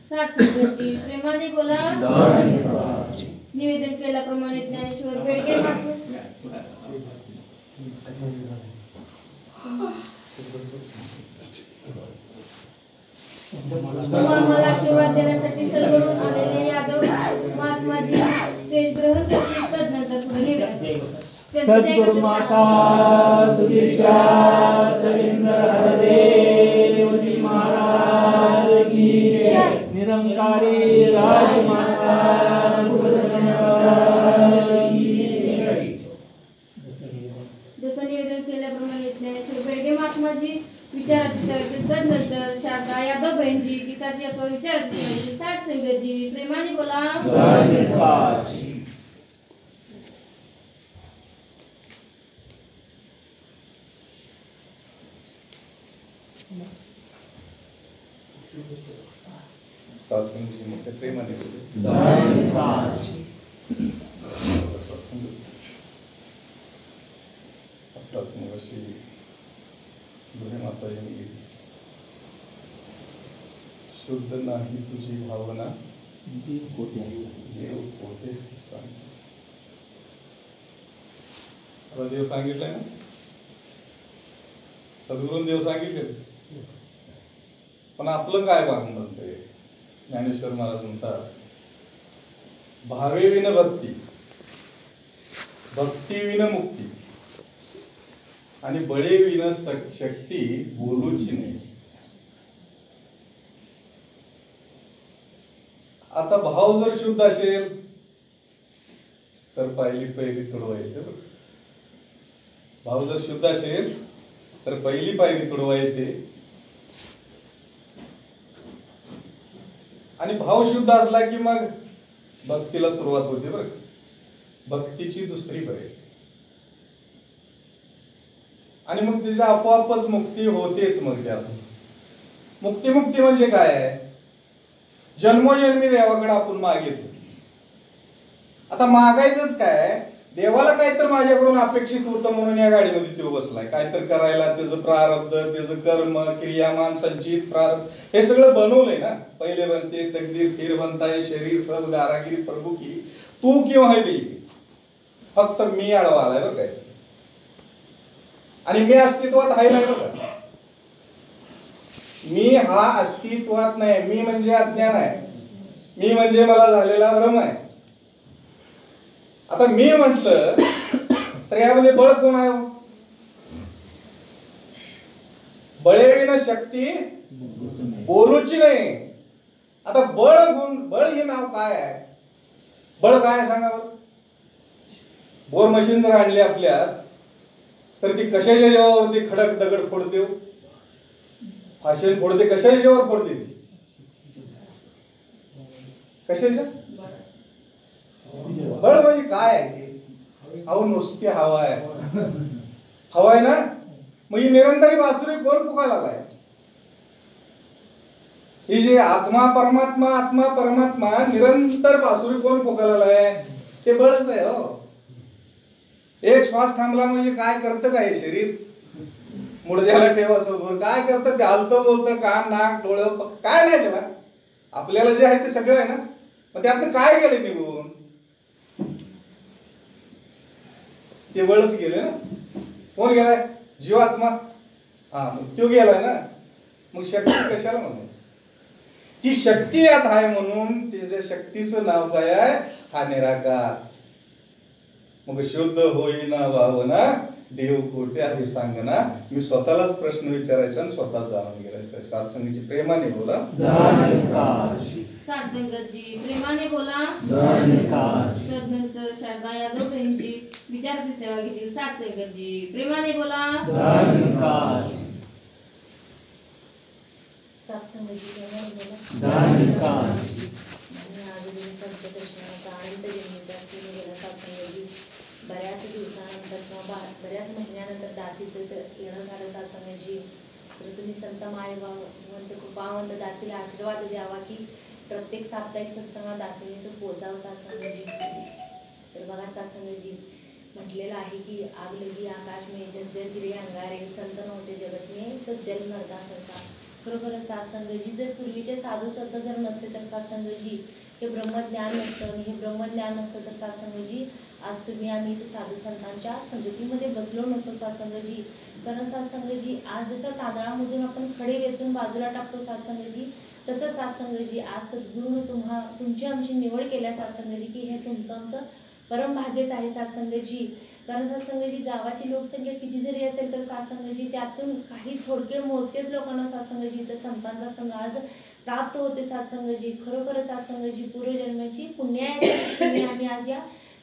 साठ संघाची प्रेमाने बोला. निवेदन केल्याप्रमाणे ज्ञानेश्वर बेडगे मला आशीर्वाद देण्यासाठी सलगरून आलेले यादव महात्माजी स्टेज ग्रहण करतील. तदनंतर पुढे निवेदन सद्गुरु माता सुदीक्षा सविंद्र हरदेव जी महाराज की जय. निरंकारी राजमाता जसं निवेदन केल्याप्रमाणे ज्ञानेश्वर बेडगे महात्माजी विचाराची सेवेचे तदनंतर शारदा यादव बहिणजी गीताजी अथवा विचाराची सेवेचे साठ संघजी प्रेमाने बोला. सासंगी मोठ्या प्रेमाने आत्ताच मगाशी जुने माताजींनी गेली. शुद्ध नाही तुझी भावना देव कोठे सांग. देव सांगितलंय ना, सद्गुरून देव सांगितले. पण आपलं काय भाग म्हणतंय? ज्ञानेश्वर महाराज म्हणतात, भावे विन भक्ती, भक्ती विन मुक्ती आणि बळे विन शक्ती बोलूची नाही. आता भाव जर शुद्ध असेल तर पहिली तुडवा येते. भाव जर शुद्ध असेल तर पहिली पायरी तुडवा येते. आणि भाव शुद्ध असला की मग भक्तीला सुरुवात होते. बरं, भक्तीची दुसरी पायरी आणि मग त्याच्या आपोआपच मुक्ती होतेच. मग त्यात मुक्ती म्हणजे काय आहे? जन्मोजन्मी देवाकडे आपण मागितलं. आता मागायचंच काय? देवाला काहीतरी माझ्याकडून अपेक्षित होतं म्हणून या गाडीमध्ये तो बसलाय. काहीतरी करायला त्याचं प्रारब्ध, त्याचं कर्म, क्रियामान, संचित प्रारब्ध हे सगळं बनवलंय ना. पहिले बनते तकदीर, फिर बनता है शरीर, सब गारागिरी प्रभू की. तू किंवा हे दिली, फक्त मी आडवा आलाय बरं काय. आणि मी अस्तित्वात आहे नाही बरं का. मी हा अस्तित्वात नाही. मी म्हणजे अज्ञान आहे. मी म्हणजे मला झालेला भ्रम आहे. आता मी म्हटलं तर यामध्ये बळ कोण आहे? बळेविना शक्ती बोलूची नाही. आता बळ हे नाव काय आहे? बळ काय सांगा बरं. बोर मशीन जर आणली आपल्यात तर ती कशाच्या जीवावरती खडक दगड फोडते? फाशीन फोडते. कशाच्या जीवावर फोडते ती? कशाच्या? बळ म्हणजे काय आहे ते? अहो नुसती हवा आहे. हवा आहे ना. मग ही निरंतरी बासुरी कोण फुकायला लागलाय? ही जे आत्मा परमात्मा निरंतर बासुरी कोण फुकायला लागलाय? ते बळच आहे. हो, एक श्वास थांबला म्हणजे काय करतं का हे शरीर? मुडद्याला ठेवा सोबत काय करतं? ते हलतं बोलतं, कान नाक डोळं काय नाही त्याला. आपल्याला जे आहे ते सगळं आहे ना. मग त्यातनं काय गेलं निघून? ते बळच गेले ना. कोण गेलाय? जीवात्मा. हा, मग तो गेलाय ना. मग शक्ती कशाला म्हणायचं? ही शक्ती यात आहे म्हणून त्याच्या शक्तीचं नाव काय आहे? हा निराकार. मग शुद्ध होईना भावना देव कोठे आहे सांगना. मी स्वतःलाच प्रश्न विचारायचा आणि स्वतः जाणून घ्यायचा. सत्संगाची प्रेमाने बोला. सत्संगाची प्रेमाने बोला. तदनंतर शारदा यादव यांची विचाराची सेवा घेतील. सत्संगाची प्रेमाने बोला. सत्संगाची प्रेमाने बोला. बऱ्याच दिवसानंतर किंवा बऱ्याच महिन्यानंतर दासीचं येणं झालं सत्संगाची. तर तुम्ही संत मायवंत कृपावंत दासीला आशीर्वाद द्यावा की प्रत्येक साप्ताहिक सत्संगात दासीने तो पोचावं सत्संगाची. तर बघा सत्संगाची म्हटलेलं आहे की आग लगी आकाश में जर्जर गिरे अंगारे संत नव्हते जगत में तो जल मरदा संसार. खरोखर सत्संगाची जर पूर्वीचे साधू संत जर नसते तर सत्संगाची हे ब्रह्मज्ञान नसतं. आणि हे ब्रह्मज्ञान नसतं तर सत्संगाची आज तुम्ही आम्ही साधू संतांच्या संगतीमध्ये बसलो नसतो सत्संगाची. कारण सत्संगाची आज जसं तांदळामधून आपण खडे वेचून बाजूला टाकतो सत्संगाची, तसंच सत्संगाची आज सद्गुरूने तुमची आमची निवड केल्या सत्संगाची की हे तुमचं आमचं परम भाग्यच आहे सत्संगाची. कारण सत्संगाची गावाची लोकसंख्या किती जरी असेल तर सत्संगाची त्यातून काही थोडके मोजकेच लोकांना सत्संगाची तर संतांचा संघ आज प्राप्त होते सत्संगाची. खरोखर सत्संगाची पूर्वजन्माची पुण्य आहे. आम्ही आज या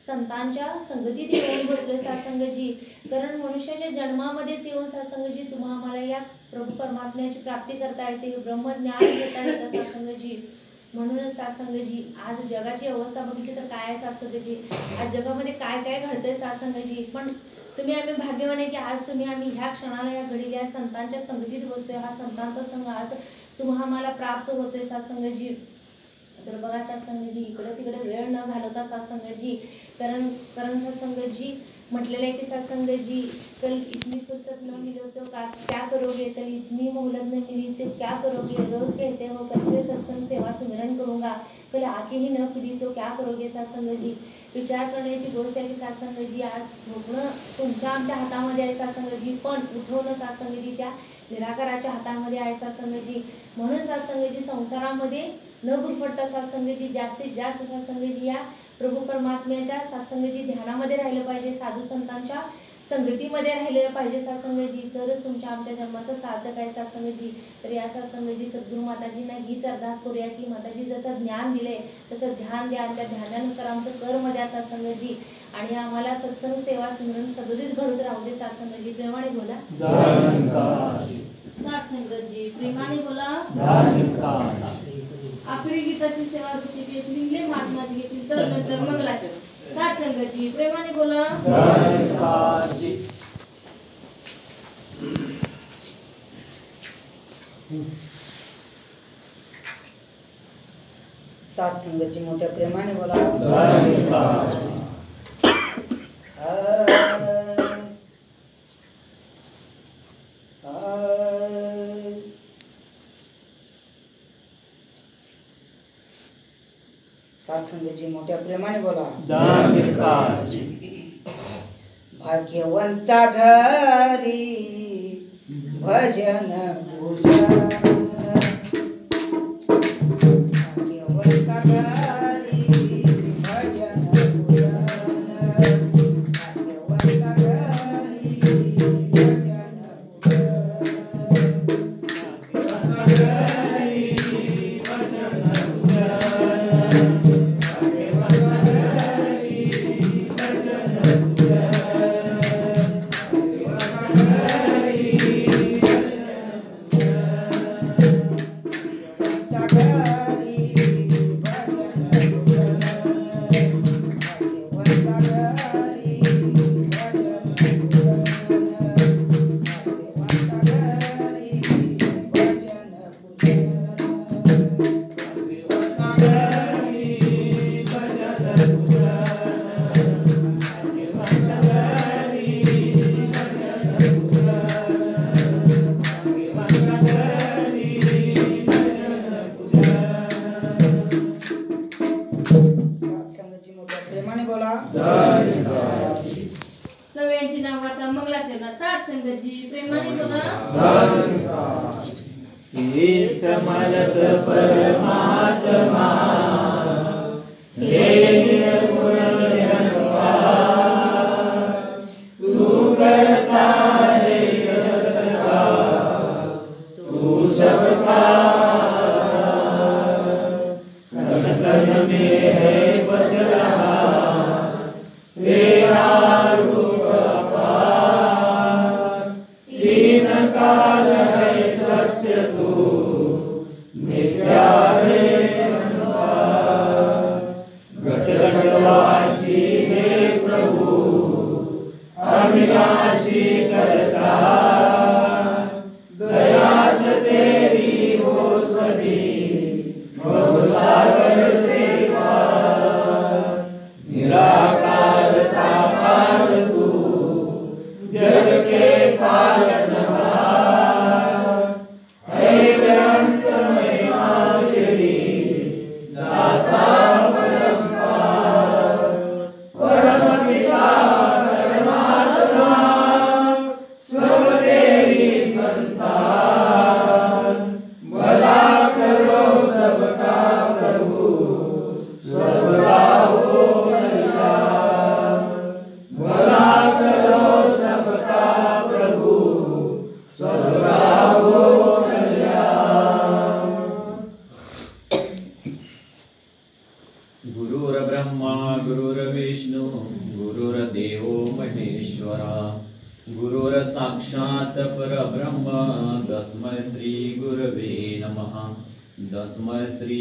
संतांच्या संगतीत येऊन बसलोय सत्संगाची. कारण मनुष्याच्या जन्मामध्येच येऊन सत्संगाची तुम्हाला या प्रभू परमात्म्याची प्राप्ती करता येते. ब्रह्मज्ञान घेता येतं सत्संगाची. म्हणूनच सत्संगाची आज जगाची अवस्था बघितली तर काय आहे सत्संगाची. आज जगामध्ये काय काय घडतंय सत्संगाची. पण तुम्ही आम्ही भाग्यवान आहे की आज तुम्ही आम्ही ह्या क्षणाला या घडीला या संतांच्या संगतीत बसतोय. हा संतांचा संघ आज तुम्हाला प्राप्त होतोय सत्संगाची. तर बघा सत्संगाची इकडे तिकडे वेळ न घालवता सत्संगाची कारण सत्संगाची म्हटलेलं आहे की सत्संगाची कल इतनी फुर्सत न मिलो तो क्या करोगे, कल इतनी मोहलत न मिली तो क्या करोगे, रोज कहते हो कल से सत्संग सेवा सुमिरन करूंगा, कल आके ही न फिरी तो क्या करोगे. सत्संगाची विचार करण्याची गोष्ट आहे की सत्संगाची आज झोपणं तुमच्या आमच्या हातामध्ये आहे सत्संगाची, पण उठवणं सत्संगाची त्या निराकाराच्या हातामध्ये आहे सत्संगाची. म्हणून सत्संगाची संसारामध्ये न गुरफटता सत्संगाची जास्तीत जास्त सत्संगाची या प्रभू परमात्म्याच्या सत्संगाची ध्यानामध्ये राहिलं पाहिजे. साधू संतांच्या संगतीमध्ये राहिलेलं पाहिजे सत्संगाची. तरच तुमच्या आमच्या जन्माचं सार्थक आहे सत्संगाची. तर या सत्संगाची सद्गुरू माताजींना हीच अरदास करूया की माताजी जसं ज्ञान दिलंय तसं ध्यान द्या. त्या ध्यानानुसार आमचं कर्म द्या सत्संगाची. आणि आम्हाला सत्संग सेवा सुमिरन सदोदित घडत राहू दे सत्संगाची. प्रेमाने बोला सत्संगाची. प्रेमाने बोला. आखरी गीताची सेवा ऋषिकेश लिंगले महात्माजी घेतील. तर नंतर मंगलाचरण. सत्संगाची. प्रेमाने बोला. सत्संगाची मोठ्या प्रेमाने बोला. सत्संगाची मोठ्या प्रेमाने बोला भाग्यवंता घरी भजन पूजन भाग्यवंता घरी भजन पूजन भाग्यवंता घरी भजन सत्संगाची मोठ्या प्रेमाने बोला सगळ्यांची नाव आता मंगलाचरणात सात संगतजी प्रेमाने बोला हे समर्थ परमात्मा हे निर्गुण निरंकार तू करता है करता तू सबका कण कण में है बस रहा तेरा रूप अपार तीन काल है सत्य तू मिथ्या है संसार घट घटवासी हे प्रभु अविनाशी करता दयास तेरी हो सदी भवसागर से पार निराकार साकार तू जग के पालनहार है बेअंत महिमा तेरी दाता परमपार परम पिता परमात्मा सब तेरी संतान भला करो सबका प्रभु सबका हो कल्याण भला करो सबका प्रभु सबका हो कल्याण। गुरुर्ब्रह्मा गुरुर्विष्णु गुरुर्देवो महेश्वरा गुरुर्साक्षात् परब्रह्म तस्मै श्री गुरवे नमः तस्मै श्री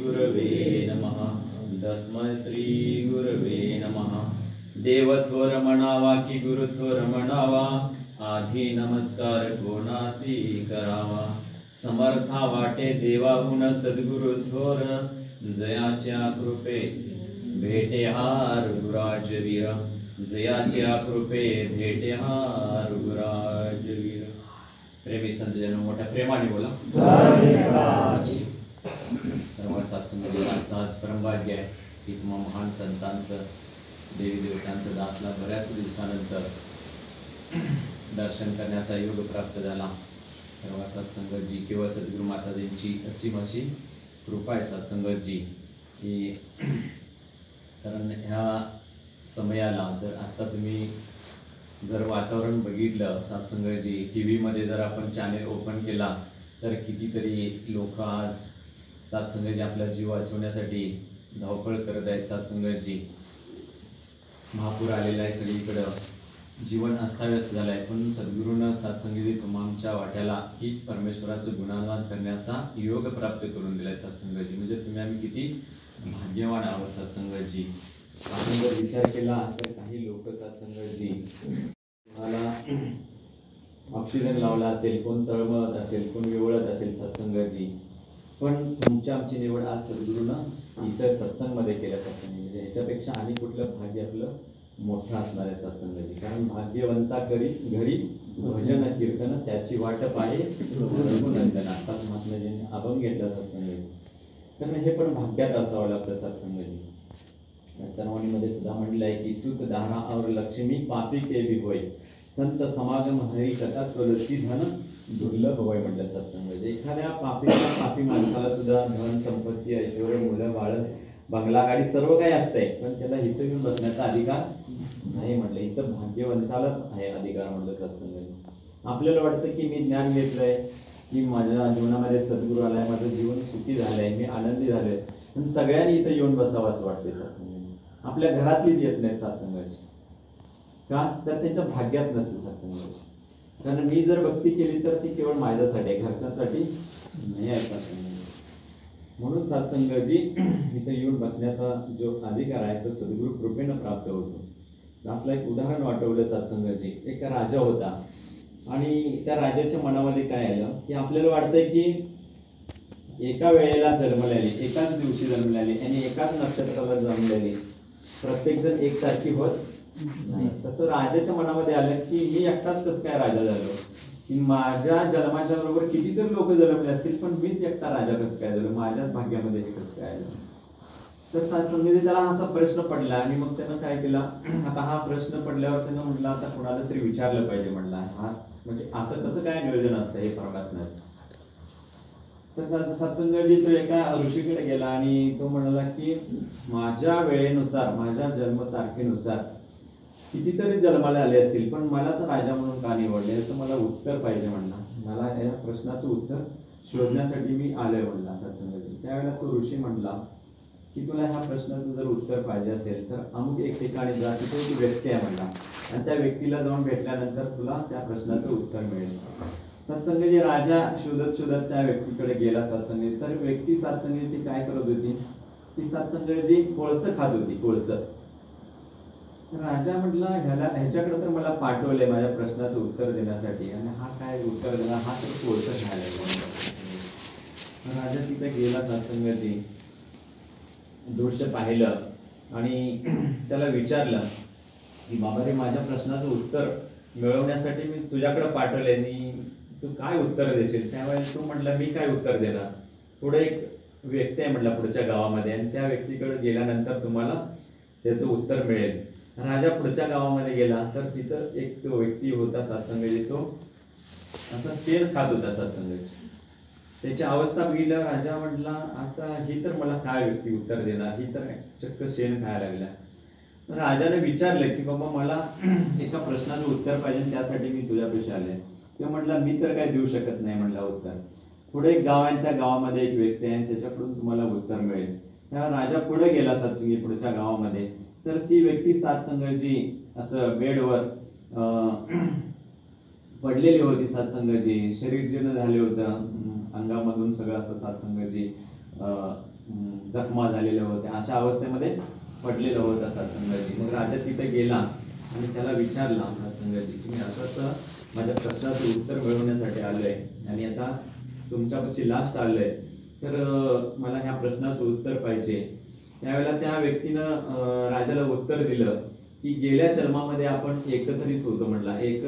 गुरवे नमः तस्मै श्री गुरवे नमः। देवत्वर म्हणावा की गुरुत्वर म्हणावा आधी नमस्कार कोणासी करावा समर्था वाटे देवाहून सद्गुरु थोर जयाच्या कृपे भेटे हार गुराजवीर जयाच्या कृपे भेटे हार गुराजवीर। प्रेमी संतजन मोठ्या प्रेमाने बोला सर्व सत्संगाचं आज परमभाग्य आहे की तुम्हा महान संतांचं देवी देवतांचं दासला बऱ्याच दिवसानंतर दर्शन करण्याचा योग प्राप्त झाला। सर्व सत्संगतजी किंवा सद्गुरु माताजींची असीम अशी कृपा आहे सत्संगतजी की कारण ह्या समयाला जर आता तुम्ही जर वातावरण बघितलं सत्संगतजी टी व्हीमध्ये जर आपण चॅनेल ओपन केला तर कितीतरी लोक आज सत्संगतजी आपला जीव वाचवण्यासाठी धावपळ करत आहेत। सत्संगतजी महापूर आलेला आहे सगळीकडं जीवन अस्ताव्यस्त झालं आहे पण सद्गुरूंना सत्संगी तुम्हाच्या वाट्याला ही परमेश्वराचं गुणानुवाद करण्याचा योग प्राप्त करून दिलाय सत्संगजी म्हणजे तुम्ही आम्ही किती भाग्यवान आहोत सत्संगजी। आपण जर विचार केला तर काही लोक सत्संगजी तुम्हाला ऑक्सिजन लावला असेल कोण तळमळत असेल कोण विवळत असेल सत्संगजी पण तुमच्या आमची निवड आज सद्गुरूनं इतर सत्संगमध्ये केल्यासारखं नाही म्हणजे ह्याच्यापेक्षा आणि कुठलं भाग्य आपलं मोठं असणार आहे सत्संगजी कारण भाग्यवंता घरी भजन कीर्तन त्याची वाटप आहे रघुनंदन आता महात्माजींनी अभंग घेतला सत्संगजी तर हे पण भाग्यात असावं लागतं सत्संगजी. तरुणीमध्ये सुद्धा म्हटलं आहे की सुत दाना और लक्ष्मी पापी के भी होय, संत समागम हरी कथा तुलसी धन दुर्लभ होय म्हटलं सत्संग. एखाद्या पापी माणसाला सुद्धा धन संपत्ती ऐश्वर्य मुलं बाळ बंगला गाडी सर्व काही असतंय, पण त्याला इथं येऊन बसण्याचा अधिकार नाही म्हटलं. इथं भाग्यवंतालाच आहे अधिकार म्हटलं सत्संग. आपल्याला वाटतं की मी ज्ञान घेतलंय, की माझ्या जीवनामध्ये सद्गुरू आलाय, माझं जीवन सुखी झालंय, मी आनंदी झालोय, पण सगळ्यांनी इथं येऊन बसावं असं वाटतंय सत्संग. आपल्या घरातलीच येत नाहीत सत्संगाची. का तर त्याच्या भाग्यात नसते सत्संगाची. कारण मी जर भक्ती केली तर ती केवळ माझ्यासाठी आहे, घरच्यांसाठी नाही आहे सत्संग. म्हणून सत्संगाची इथं येऊन बसण्याचा जो अधिकार आहे तो सद्गुरू कृपेनं प्राप्त होतो. असलं एक उदाहरण वाटवलं सत्संगाची. एक राजा होता आणि त्या राजाच्या मनामध्ये काय आलं की आपल्याला वाटतंय की एका वेळेला जन्मलेली, एकाच दिवशी जन्मलेली आणि एकाच नक्षत्राला जन्मलेली प्रत्येक जण एकसारखी होत नाही. तसं राजाच्या मनामध्ये आलं की मी एकटाच कसं काय राजा झालो, की माझ्या जन्माच्या बरोबर कितीतरी लोक जन्मले असतील पण मीच एकटा राजा कसं काय झालो, माझ्याच भाग्यामध्ये हे कसं काय आलं. तर सत्संगाने त्याला असा प्रश्न पडला आणि मग त्यानं काय केला, आता हा प्रश्न पडल्यावर त्यानं म्हटलं आता कोणाला तरी विचारलं पाहिजे. म्हटलं हा म्हणजे असं कसं काय नियोजन असतं हे परमात्म्याचं. तर सत्संगाजी तो एका ऋषीकडे गेला आणि तो म्हणाला की माझ्या वेळेनुसार, माझ्या जन्मतारखेनुसार कितीतरी जन्माला आले असतील पण मलाच राजा म्हणून का निवडले याचं मला उत्तर पाहिजे. म्हणला मला या प्रश्नाचं उत्तर शोधण्यासाठी मी आलोय म्हणला सत्संगाजी. त्यावेळेला तो ऋषी म्हणला की तुला ह्या प्रश्नाचं जर उत्तर पाहिजे असेल तर अमुक एक ठिकाणी जा, तिथे ती व्यक्ती आहे म्हणला आणि त्या व्यक्तीला जाऊन भेटल्यानंतर तुला त्या प्रश्नाचं उत्तर मिळेल. सत्संगाजी राजा शोधत त्या व्यक्तीकडे गेला सत्संगी. तर व्यक्ती सत्संगी ती काय करत होती, ती सत्संगाची कोळसं खात होती, कोळसं. राजा म्हटला ह्याच्याकडे तर मला पाठवलंय माझ्या प्रश्नाचं उत्तर देण्यासाठी आणि हा काय उत्तर देणार, हा तर कोळसं खायला. राजा तिथे गेला सत्संगाची, दृश्य पाहिलं आणि त्याला विचारलं की बाबा रे माझ्या प्रश्नाचं उत्तर मिळवण्यासाठी मी तुझ्याकडे पाठवलंय आणि तू काय उत्तर देशील. त्यावेळेस तू म्हटलं मी काय उत्तर देणार, पुढे एक व्यक्ती आहे म्हटलं पुढच्या गावामध्ये आणि त्या व्यक्तीकडे गेल्यानंतर तुम्हाला त्याचं उत्तर मिळेल. राजा पुढच्या गावामध्ये गेला तर तिथं एक तो व्यक्ती होता सत्संगाची, तो असा शेण खात होता सत्संगाची. त्याची अवस्था बघितल्यावर राजा म्हटला आता ही तर मला काय व्यक्ती उत्तर देणार, ही तर चक्क शेण खायला लागला. राजाने विचारलं की बाबा मला एका प्रश्नाचं उत्तर पाहिजे त्यासाठी मी तुझ्यापाशी आले. किंवा म्हटलं मी तर काय देऊ शकत नाही म्हटलं उत्तर. पुढे एक गाव आहे, त्या गावामध्ये एक व्यक्ती आहे, त्याच्याकडून तुम्हाला उत्तर मिळेल. तेव्हा राजा पुढे गेला सत्संगी पुढच्या गावामध्ये. तर ती व्यक्ती सत्संगाची असं बेडवर पडलेली होती सत्संगाची, शरीर जीर्ण झाले होतं, अंगामधून सगळं असं सत्संगाची जखमा झालेल्या होत्या, अशा अवस्थेमध्ये पडलेलं होतं सत्संगाची. मग राजा तिथे गेला आणि त्याला विचारला सत्संगाची की मी असं माझ्या प्रश्नाचं उत्तर मिळवण्यासाठी आलोय आणि आता तुमच्यापाशी लास्ट आलोय, तर मला ह्या प्रश्नाचं उत्तर पाहिजे. त्यावेळेला त्या व्यक्तीनं राजाला उत्तर दिलं की गेल्या जन्मामध्ये आपण एकत्रित होतो म्हणला, एक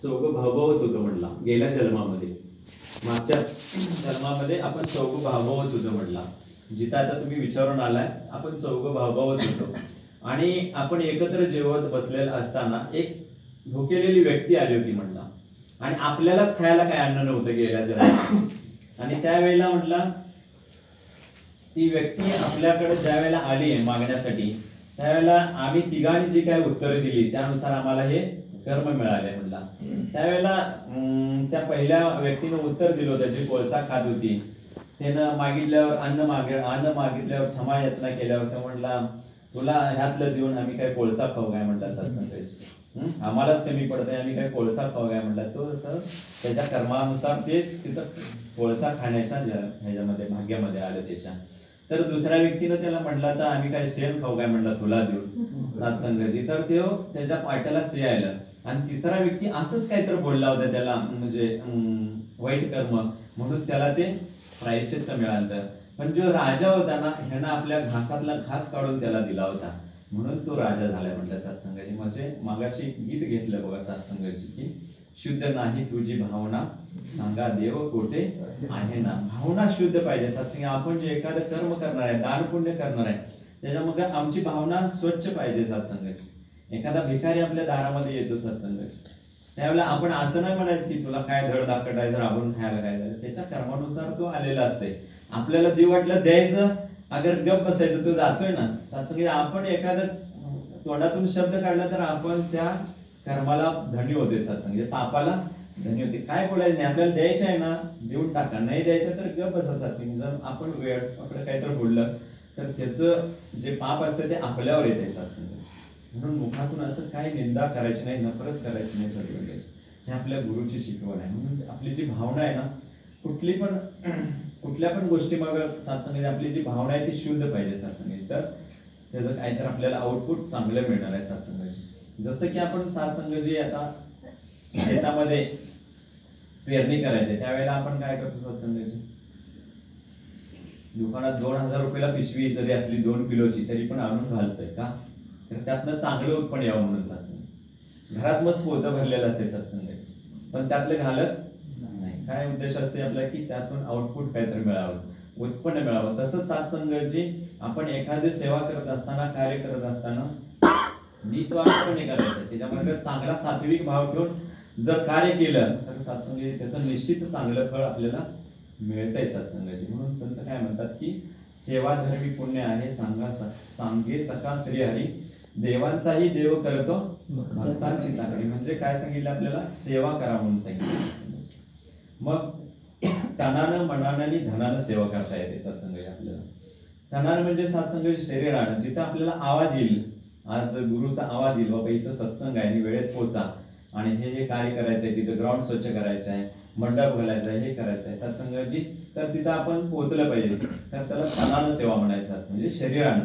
चौघ भावभावच होतो म्हणला. गेल्या जन्मामध्ये, मागच्या जन्मामध्ये आपण चौघ भावभावच होतो म्हणला. जिथं आता तुम्ही विचारून आलाय आपण चौघ भावभावच होतो आणि आपण एकत्र जेवत बसलेलं असताना एक भुकेलेली व्यक्ती आली होती म्हणला आणि आपल्यालाच खायला काय अन्न नव्हतं गेल्या जन्मात. आणि त्यावेळेला म्हटला ती व्यक्ती आपल्याकडे ज्या वेळेला आली आहे मागण्यासाठी त्यावेळेला आम्ही तिघांनी जी काय उत्तरे दिली त्यानुसार आम्हाला हे कर्म मिळाले म्हणला. त्यावेळेला त्या पहिल्या व्यक्तीनं उत्तर दिलं होतं जी कोळसा खात होती, त्यानं मागितल्यावर अन्न मागितल्यावर क्षमा याचना केल्यावर तो म्हटला तुला ह्यातलं देऊन आम्ही काय कोळसा खाऊ काय म्हटला सत्संगाची, आम्हालाच कमी पडतंय आम्ही काय कोळसा खाऊ काय म्हटला. तो त्याच्या कर्मानुसार ते तिथं कोळसा खाण्याच्या ह्याच्यामध्ये भाग्यामध्ये आलं त्याच्या. तर दुसऱ्या व्यक्तीनं त्याला म्हटलं तर आम्ही काय शेण खाऊ काय म्हटलं तुला देऊन सत्संगाची, तर ते त्याच्या पाट्याला ते आलं. आणि तिसरा व्यक्ती असंच काहीतरी बोलला होता त्याला, म्हणजे वाईट कर्म म्हणून त्याला ते प्रायश्चित्त मिळालं. पण जो राजा होता ना ह्यानं आपल्या घासातला घास काढून त्याला दिला होता म्हणून तो राजा झालाय म्हटलं सत्संगाची. म्हणजे मागाशी गीत घेतलं बघा सत्संगाची की शुद्ध नाही तुझी भावना, सांगा देव कोठे आहे ना. भावना शुद्ध पाहिजे सत्संग. आपण जे एखादं कर्म करणार आहे, दान पुण्य करणार आहे, त्याच्यामध्ये आमची भावना स्वच्छ पाहिजे सत्संगाची. एखादा भिकारी आपल्या दारामध्ये येतो सत्संगाची, त्यावेळेला आपण असं नाही म्हणायचं की तुला काय धड धाकट आहे, तर आपण खायला काय झालं. त्याच्या कर्मानुसार तो आलेला असते. आपल्याला देव वाटलं द्यायचं, अगर गप बसायचं, तो जातोय ना सत्संग. आपण एखादं तोंडातून शब्द काढला तर आपण त्या कर्माला धनी होते सत्संग, पापाला धनी होते. काय बोलायचं नाही, आपल्याला द्यायचं आहे ना देऊन टाका, नाही द्यायचं तर गप बसा सत्संग. जर आपण वेळ आपलं काहीतरी बोललं तर त्याचं जे पाप असतं ते आपल्यावर येते सत्संग. म्हणून मुखातून असं काही निंदा करायची नाही, नफरत करायची नाही सत्संगाची. हे आपल्या गुरुची शिकवण आहे. म्हणून आपली जी भावना आहे ना, कुठल्या पण गोष्टी मग सत्संगाची आपली जी भावना आहे ती शुद्ध पाहिजे सत्संगाची. तर त्याचं काहीतरी आपल्याला आउटपुट चांगलं मिळणार आहे सत्संगाची. जसं की आपण सत्संग जी आता शेतामध्ये पेरणी करायची, त्यावेळेला आपण काय करतो सत्संगाची, दुकानात 2000 रुपयाला पिशवी जरी असली 2 किलोची तरी पण आणून घालतोय का, तर त्यातनं चांगलं उत्पन्न यावं म्हणून सत्संग. घरात मस्त पोतं भरलेलं असते सत्संगाची, पण त्यातलं घालत नाही. काय उद्देश असते आपला की त्यातून आउटपुट काहीतरी मिळावं, उत्पन्न मिळावं. तसंच सत्संगाची आपण एखादी सेवा करत असताना, कार्य करत असताना निस्वार्थपणे करायचं. त्याच्यामध्ये चांगला सात्विक भाव ठेवून जर कार्य केलं तर सत्संग त्याचं निश्चित चांगलं फळ आपल्याला मिळतंय सत्संगाची. म्हणून संत काय म्हणतात की सेवा धर्मी पुण्य आहे, सांगे सका श्री हरी, देवांचाही देव करतो भक्तांची चाकरी. म्हणजे काय सांगितलं आपल्याला, सेवा करा म्हणून सांगितलं. मग तनानं मनानं आणि धनानं सेवा करता येते सत्संगाची आपल्याला. तनानं म्हणजे सत्संगाची शरीरानं, जिथं आपल्याला आवाज येईल, आज गुरुचा आवाज येईल, बाबा इथं सत्संग आहे आणि वेळेत पोचा आणि हे कार्य करायचं आहे, तिथं ग्राउंड स्वच्छ करायचं आहे, मंडप घालायचा आहे, हे करायचं आहे सत्संगाची, तर तिथं आपण पोहोचलं पाहिजे. तर त्याला तनानं सेवा म्हणायचं, म्हणजे शरीरानं.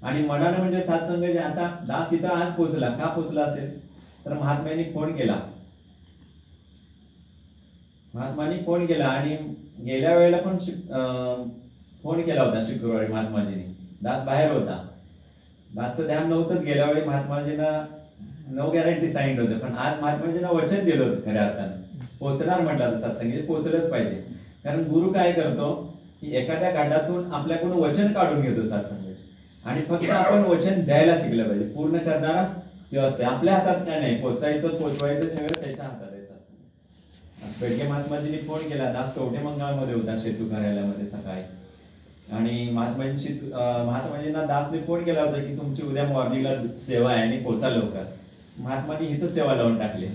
आणि मनानं म्हणजे सत्संगाची, आता दास इथं आज पोहोचला, का पोहोचला असेल तर महात्म्यांनी फोन केला, महात्मानी फोन केला आणि गेल्या वेळेला पण फोन केला होता शुक्रवारी महात्माजींनी. दास बाहेर होता, दासचं ध्यान नव्हतंच गेल्या वेळी. महात्माजींना नो गॅरंटी सांगितलं होतं, पण आज महात्माजींना वचन दिलं होतं खऱ्या अर्थानं पोहोचणार म्हटलं तर सत्संगी पोहोचलंच पाहिजे. कारण गुरु काय करतो की एखाद्या गाठातून आपल्याकडून वचन काढून घेतो सत्संगाचे, आणि फक्त आपण वचन द्यायला शिकलं पाहिजे. पूर्ण करणारा ते असते, आपल्या हातात काय नाही, पोचायचं पोचवायचं सगळं त्याच्या हातात आहे सत्संग. पेडगे महात्माजींनी फोन केला, दास कवठे मंगळमध्ये होता सेतू कार्यालयामध्ये सकाळी, आणि महात्माजींना दासने फोन केला होता की तुमची उद्या मॉर्निंगला सेवा आहे आणि पोचा लवकर. महात्माजी इथं सेवा लावून टाकली.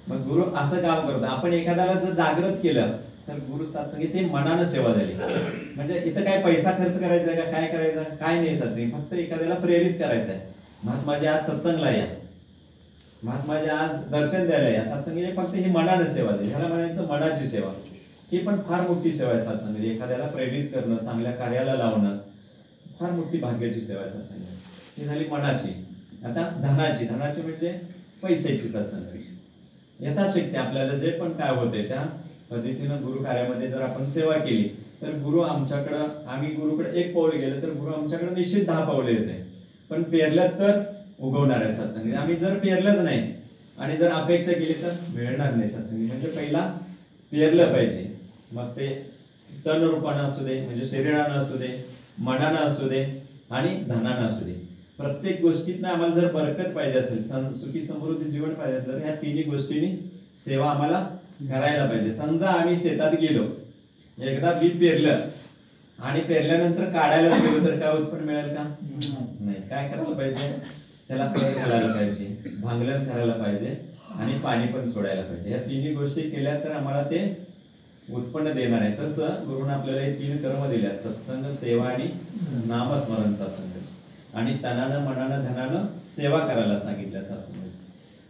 मग गुरु असं काम करतो, आपण एखाद्याला जर जागृत केलं तर गुरु सत्संगी ते मनानं सेवा झाली. म्हणजे इथं काय पैसा खर्च करायचा का, काय करायचं काय नाही सत्संगी, फक्त एखाद्याला प्रेरित करायचं आहे. महात्माजी आज सत्संगला या, महात्माजी आज दर्शन द्यायला या, सत्संगी फक्त ही मनानं सेवा झाली. ह्याला म्हणायचं मनाची सेवा. ही पण फार मोठी सेवा आहे सत्संग. एखाद्याला प्रेरित करणं, चांगल्या कार्याला लावणं फार मोठी भाग्याची सेवा आहे सत्संग. ही झाली मनाची. आता धनाची, धनाची म्हणजे पैशाची सत्संगाची. यथाशक्ती आपल्याला जे पण काय होते त्या पद्धतीनं गुरु कार्यामध्ये जर आपण सेवा केली तर गुरु आमच्याकडं, आम्ही गुरुकडे 1 पाऊल गेलं तर गुरु आमच्याकडे निश्चित 10 पावले येते. पण पेरलं तर उगवणार आहे सत्संगी. आम्ही जर पेरलंच नाही आणि जर अपेक्षा केली तर मिळणार नाही सत्संगी. म्हणजे पहिला पेरलं पाहिजे, मग ते तन रूपानं असू दे, म्हणजे शरीरानं असू दे, मनानं असू दे आणि धनानं असू दे. प्रत्येक गोष्टीतनं आम्हाला जर बरकत पाहिजे असेल, सुखी समृद्धी जीवन पाहिजे तर ह्या तिन्ही गोष्टींनी सेवा आम्हाला करायला पाहिजे. समजा आम्ही शेतात गेलो, एकदा बी पेरलं आणि पेरल्यानंतर काढायला गेलो तर काय उत्पन्न मिळेल का? नाही. काय करायला पाहिजे, त्याला खत घालायला पाहिजे, भांगलन करायला पाहिजे आणि पाणी पण सोडायला पाहिजे. या तिन्ही गोष्टी केल्या तर आम्हाला ते उत्पन्न देणार आहे. तसं गुरुने आपल्याला हे 3 कर्म दिल्या, सत्संग, सेवा आणि नामस्मरण सत्संग. आणि तनानं मनानं धनानं सेवा करायला सांगितलं सत्संग.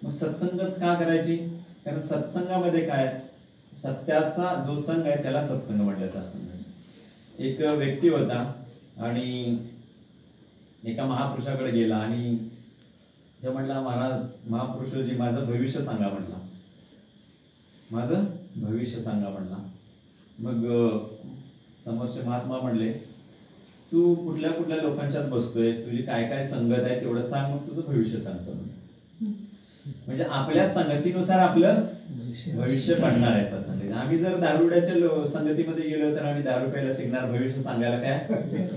मग सत्संगच का करायची, कारण सत्संगामध्ये काय, सत्याचा जो संघ आहे त्याला सत्संग म्हटलं सत्संग. एक व्यक्ती होता आणि एका महापुरुषाकडे गेला आणि ते म्हटला, महाराज महापुरुषजी माझं भविष्य सांगा म्हटला, माझं भविष्य सांगा म्हटला. मग समोरचे महात्मा म्हणले, तू कुठल्या कुठल्या लोकांच्यात बसतोय, तुझी काय काय संगत आहे तेवढं सांग, मग तुझं भविष्य सांगतो. म्हणजे आपल्या संगतीनुसार आपलं भविष्य बनणार आहे सत्संग. आम्ही जर दारुड्याच्या संगतीमध्ये गेलो तर आम्ही दारू प्यायला शिकणार, भविष्य सांगायला काय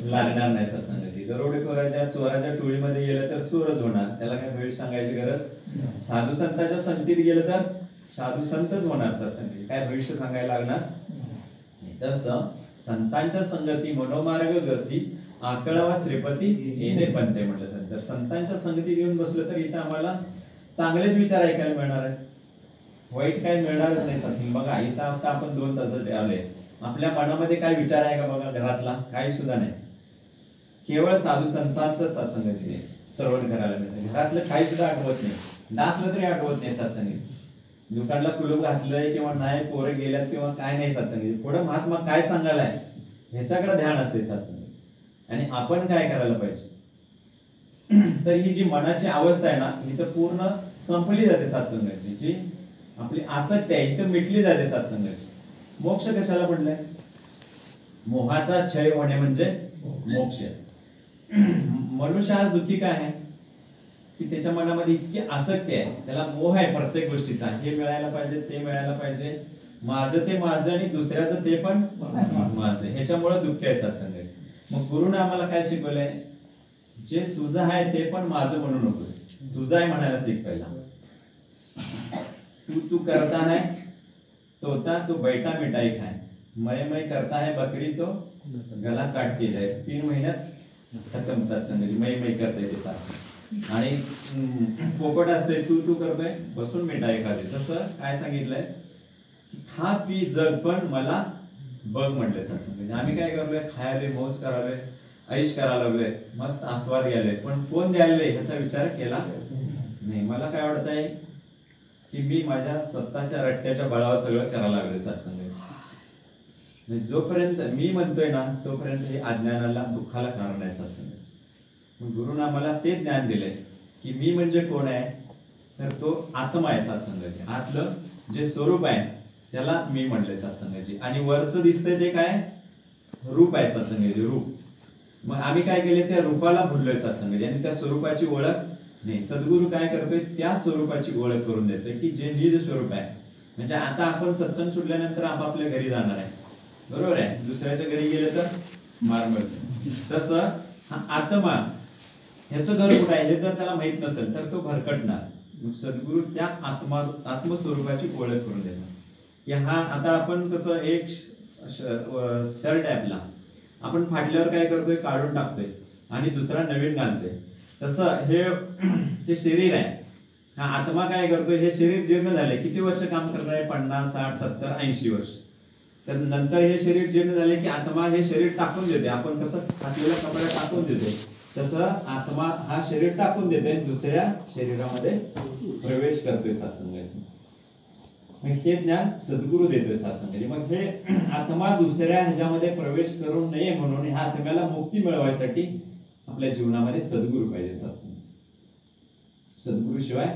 लागणार नाही सत्संगती. दरोडेखोराच्या चोराच्या टोळीमध्ये गेलं तर चोरच होणार, त्याला काय भविष्य सांगायची गरज. साधू संतांच्या संगतीत गेलं तर साधू संतच होणार सत्संगती, काय भविष्य सांगायला लागणार. तसं संतांच्या संगती मनोमार्ग गती आकळावा श्रीपती येणे पंते म्हटलं सर. जर संतांच्या संगतीत येऊन बसलं तर इथं आम्हाला चांगलेच विचार ऐकायला मिळणार आहे, वाईट काय मिळणारच नाही सचिन. बघा इथं आता आपण 2 तास आले, आपल्या मनामध्ये काय विचार आहे का बघा, घरातला काही सुद्धा नाही. केवळ साधू संतांचं सत्संग श्रवण करायला मिळतं. घरातलं काही सुद्धा आठवत नाही, डासलं तरी आठवत नाही सत्संग. दुकानला कुलूप घातलंय किंवा नाही, पोरं गेल्यात किंवा काय नाही सत्संग. पुढं महात्मा काय सांगायलाय ह्याच्याकडे ध्यान असते सत्संग. आणि आपण काय करायला पाहिजे, तर ही जी मनाची अवस्था आहे ना ही तर पूर्ण संपली जाते सत्संगाची. जी आपली आसक्ती आहे इथं मिटली जाते सत्संगाची. मोक्ष कशाला पडलाय, मोहाचा क्षय होणे म्हणजे मोक्ष. मनुष्य आज दुःखी काय आहे की त्याच्या मनामध्ये इतकी आसक्ती आहे, त्याला मोह आहे प्रत्येक गोष्टीचा. हे मिळायला पाहिजे, ते मिळायला पाहिजे, माझं ते माझं आणि दुसऱ्याचं ते पण माझं. ह्याच्यामुळे दुःख आहे सत्संग. मग गुरुने आम्हाला काय शिकवलंय, जे तुझं आहे ते पण माझं म्हणू नकोस, तुझं आहे म्हणायला शिक. पहिला तू करता है तोता तू बैठा मिठाई खाय, मैं करता है बकरी तो गला काट के जाए. 3 महिन्यात खतम सत्संग. मैं करते ते आणि पोपट असते तू करतोय बसून मिठाई खाते. तसं काय सांगितलंय की खा पी जग पण मला बघ म्हटलंय सत्संग. आम्ही काय करलोय, खायला मौज करालोय, ऐश करायला लागलोय, मस्त आस्वाद घ्यायलोय, पण कोण द्यायला ह्याचा विचार केला नाही. मला काय वाटत आहे की मी माझ्या स्वतःच्या रट्ट्याच्या बळावर सगळं करायला लागलोय सत्संग. म्हणजे जोपर्यंत मी म्हणतोय ना तोपर्यंत हे अज्ञानाला दुःखाला कारण आहे सत्संग. गुरुने आम्हाला ते ज्ञान दिलंय की मी म्हणजे कोण आहे, तर तो आत्मा आहे सत्संगाची. आतलं जे स्वरूप आहे त्याला मी म्हटलंय सत्संगाची. आणि वरचं दिसतंय ते काय रूप आहे सत्संगाची, रूप. मग आम्ही काय केले, त्या रूपाला भुललोय सत्संगाची आणि त्या स्वरूपाची ओळख नाही. सद्गुरू काय करतोय, त्या स्वरूपाची ओळख करून देतोय की जे निज स्वरूप आहे. म्हणजे आता आपण सत्संग सुटल्यानंतर आपापल्या घरी जाणार आहे, बरोबर आहे. दुसऱ्याच्या घरी गेले तर मार मिळतो. तसं हा आत्मा ह्याचं घर कुठं आहे हे जर त्याला माहित नसेल तर तो भरकटणार. मग सद्गुरू त्या आत्मस्वरूपाची ओळख करून देणार की हा आता आपण कसं एक शर्ट आहे आपला, आपण फाटल्यावर काय करतोय, काढून टाकतोय आणि दुसरा नवीन घालतोय. तसं हे शरीर आहे, हा आत्मा काय करतोय, हे शरीर जीर्ण झालंय. किती वर्ष काम करणार आहे, 50, 60, 70, 80 वर्ष. तर नंतर हे शरीर जीर्ण झाले की आत्मा हे शरीर टाकून देते. आपण कसं फाटलेल्या कपड्या टाकून देते तसं आत्मा हा शरीर टाकून देते, दुसऱ्या शरीरामध्ये प्रवेश करतोय सत्संगाची. मग हे ज्ञान सद्गुरू देतोय सत्संगाची. मग हे आत्मा दुसऱ्या ह्याच्यामध्ये प्रवेश करू नये म्हणून ह्या आत्म्याला मुक्ती मिळवायसाठी आपल्या जीवनामध्ये सद्गुरू पाहिजे. सत्संग सद्गुरू शिवाय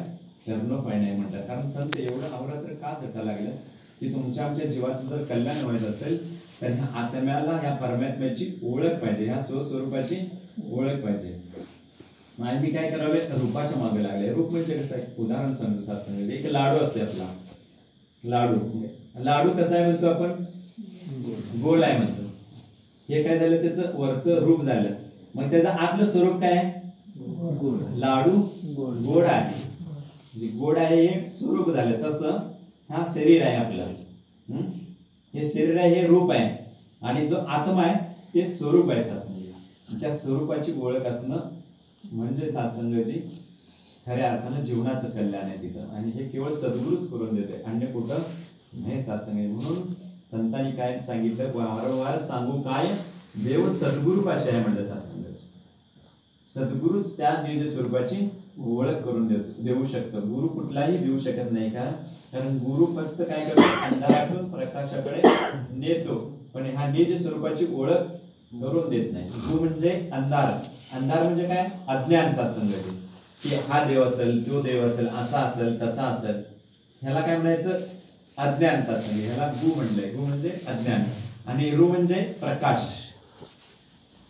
करणं पाहिजे नाही म्हणतात. कारण संत एवढं अवरात्र का झटा लागलं की तुमच्या आमच्या जीवाचं जर कल्याण व्हायचं असेल तर ह्या आत्म्याला, ह्या परमात्म्याची ओळख पाहिजे, ह्या स्वस्वरूपाची ओळख पाहिजे. आणि मी काय करावे, रूपाच्या मागे लागले. रूप म्हणजे कसं आहे, उदाहरण सांगतो सत्संग. एक लाडू असते आपला, लाडू कसा आहे म्हणतो आपण, गोल आहे म्हणतो. हे काय झालं, त्याचं वरचं रूप झालं. मग त्याचं आतलं स्वरूप काय आहे, लाडू गोड आहे. गोड आहे हे स्वरूप झालं. तसं हा शरीर आहे आपलं, हे शरीर आहे हे रूप आहे आणि जो आत्मा आहे ते स्वरूप आहे सत्संग. त्या स्वरूपाची ओळख असणं म्हणजे सत्संगाची खऱ्या अर्थानं जीवनाचं कल्याण आहे तिथं. आणि हे केवळ सद्गुरूच करून देते, अन्य कुठं नाही सत्संग. म्हणून संतांनी काय सांगितलं, वारंवार सांगू काय, देव सद्गुरू पाशी आहे म्हणलं सत्संग. सद्गुरूच त्या निज स्वरूपाची ओळख करून देऊ शकतो. गुरु कुठलाही देऊ शकत नाही. का, कारण गुरु फक्त काय करतो, अंधारातून प्रकाशाकडे नेतो, पण हा निज स्वरूपाची ओळख करून देत नाही. गुरु म्हणजे अंधार. अंधार म्हणजे काय, अज्ञान सत्संगाची. की हा देव असेल, तो देव असेल, असा असेल, तसा असेल, ह्याला काय म्हणायचं, अज्ञान सत्संग. ह्याला गु म्हणलंय. गु म्हणजे अज्ञान आणि रु म्हणजे प्रकाश.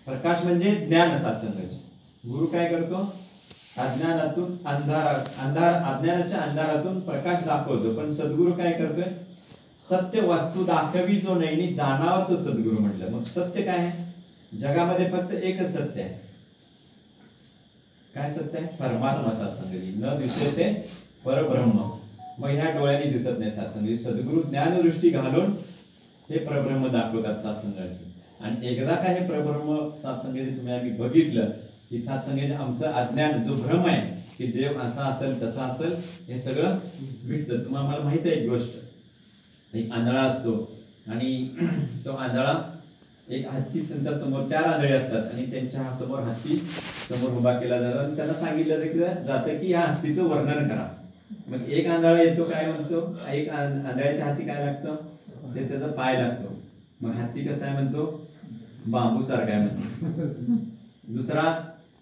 प्रकाश म्हणजे ज्ञान सत्संगाची. गुरु काय करतो, अज्ञानातून अज्ञानाच्या अंधारातून प्रकाश दाखवतो. पण सद्गुरू काय करतोय? सत्य वस्तू दाखवी जो नाही जाणावा तो सद्गुरू म्हटलं. मग सत्य काय आहे? जगामध्ये फक्त एकच सत्य आहे. काय सत्य आहे? परमात्मा सत्संगती. न दिसते ते परब्रह्म. मग ह्या डोळ्यांनी दिसत नाही सत्संगती. सद्गुरू ज्ञानदृष्टी घालून हे परब्रह्म दाखवतात सत्संगाची. आणि एकदा का हे परब्रह्म सत्संगती तुम्ही आम्ही बघितलं की सत्संगती आमचं अज्ञान जो भ्रम आहे की देव असा असेल तसा असेल हे सगळं भेटतं. तुम्हाला माहित आहे एक गोष्ट, एक आंधळा असतो आणि तो आंधळा एक हत्ती त्यांच्या समोर 4 आंधळे असतात आणि त्यांच्या समोर हत्ती समोर उभा केला जातो आणि त्यांना सांगितलं जातं की या हत्तीचं वर्णन करा. मग एक आंधळा येतो, काय म्हणतो? एक आंधळ्याच्या हाती काय लागतं? ते त्याचा पाय लागतो. मग हत्ती कसा आहे म्हणतो? बांबू सारखा आहे म्हणतो. दुसरा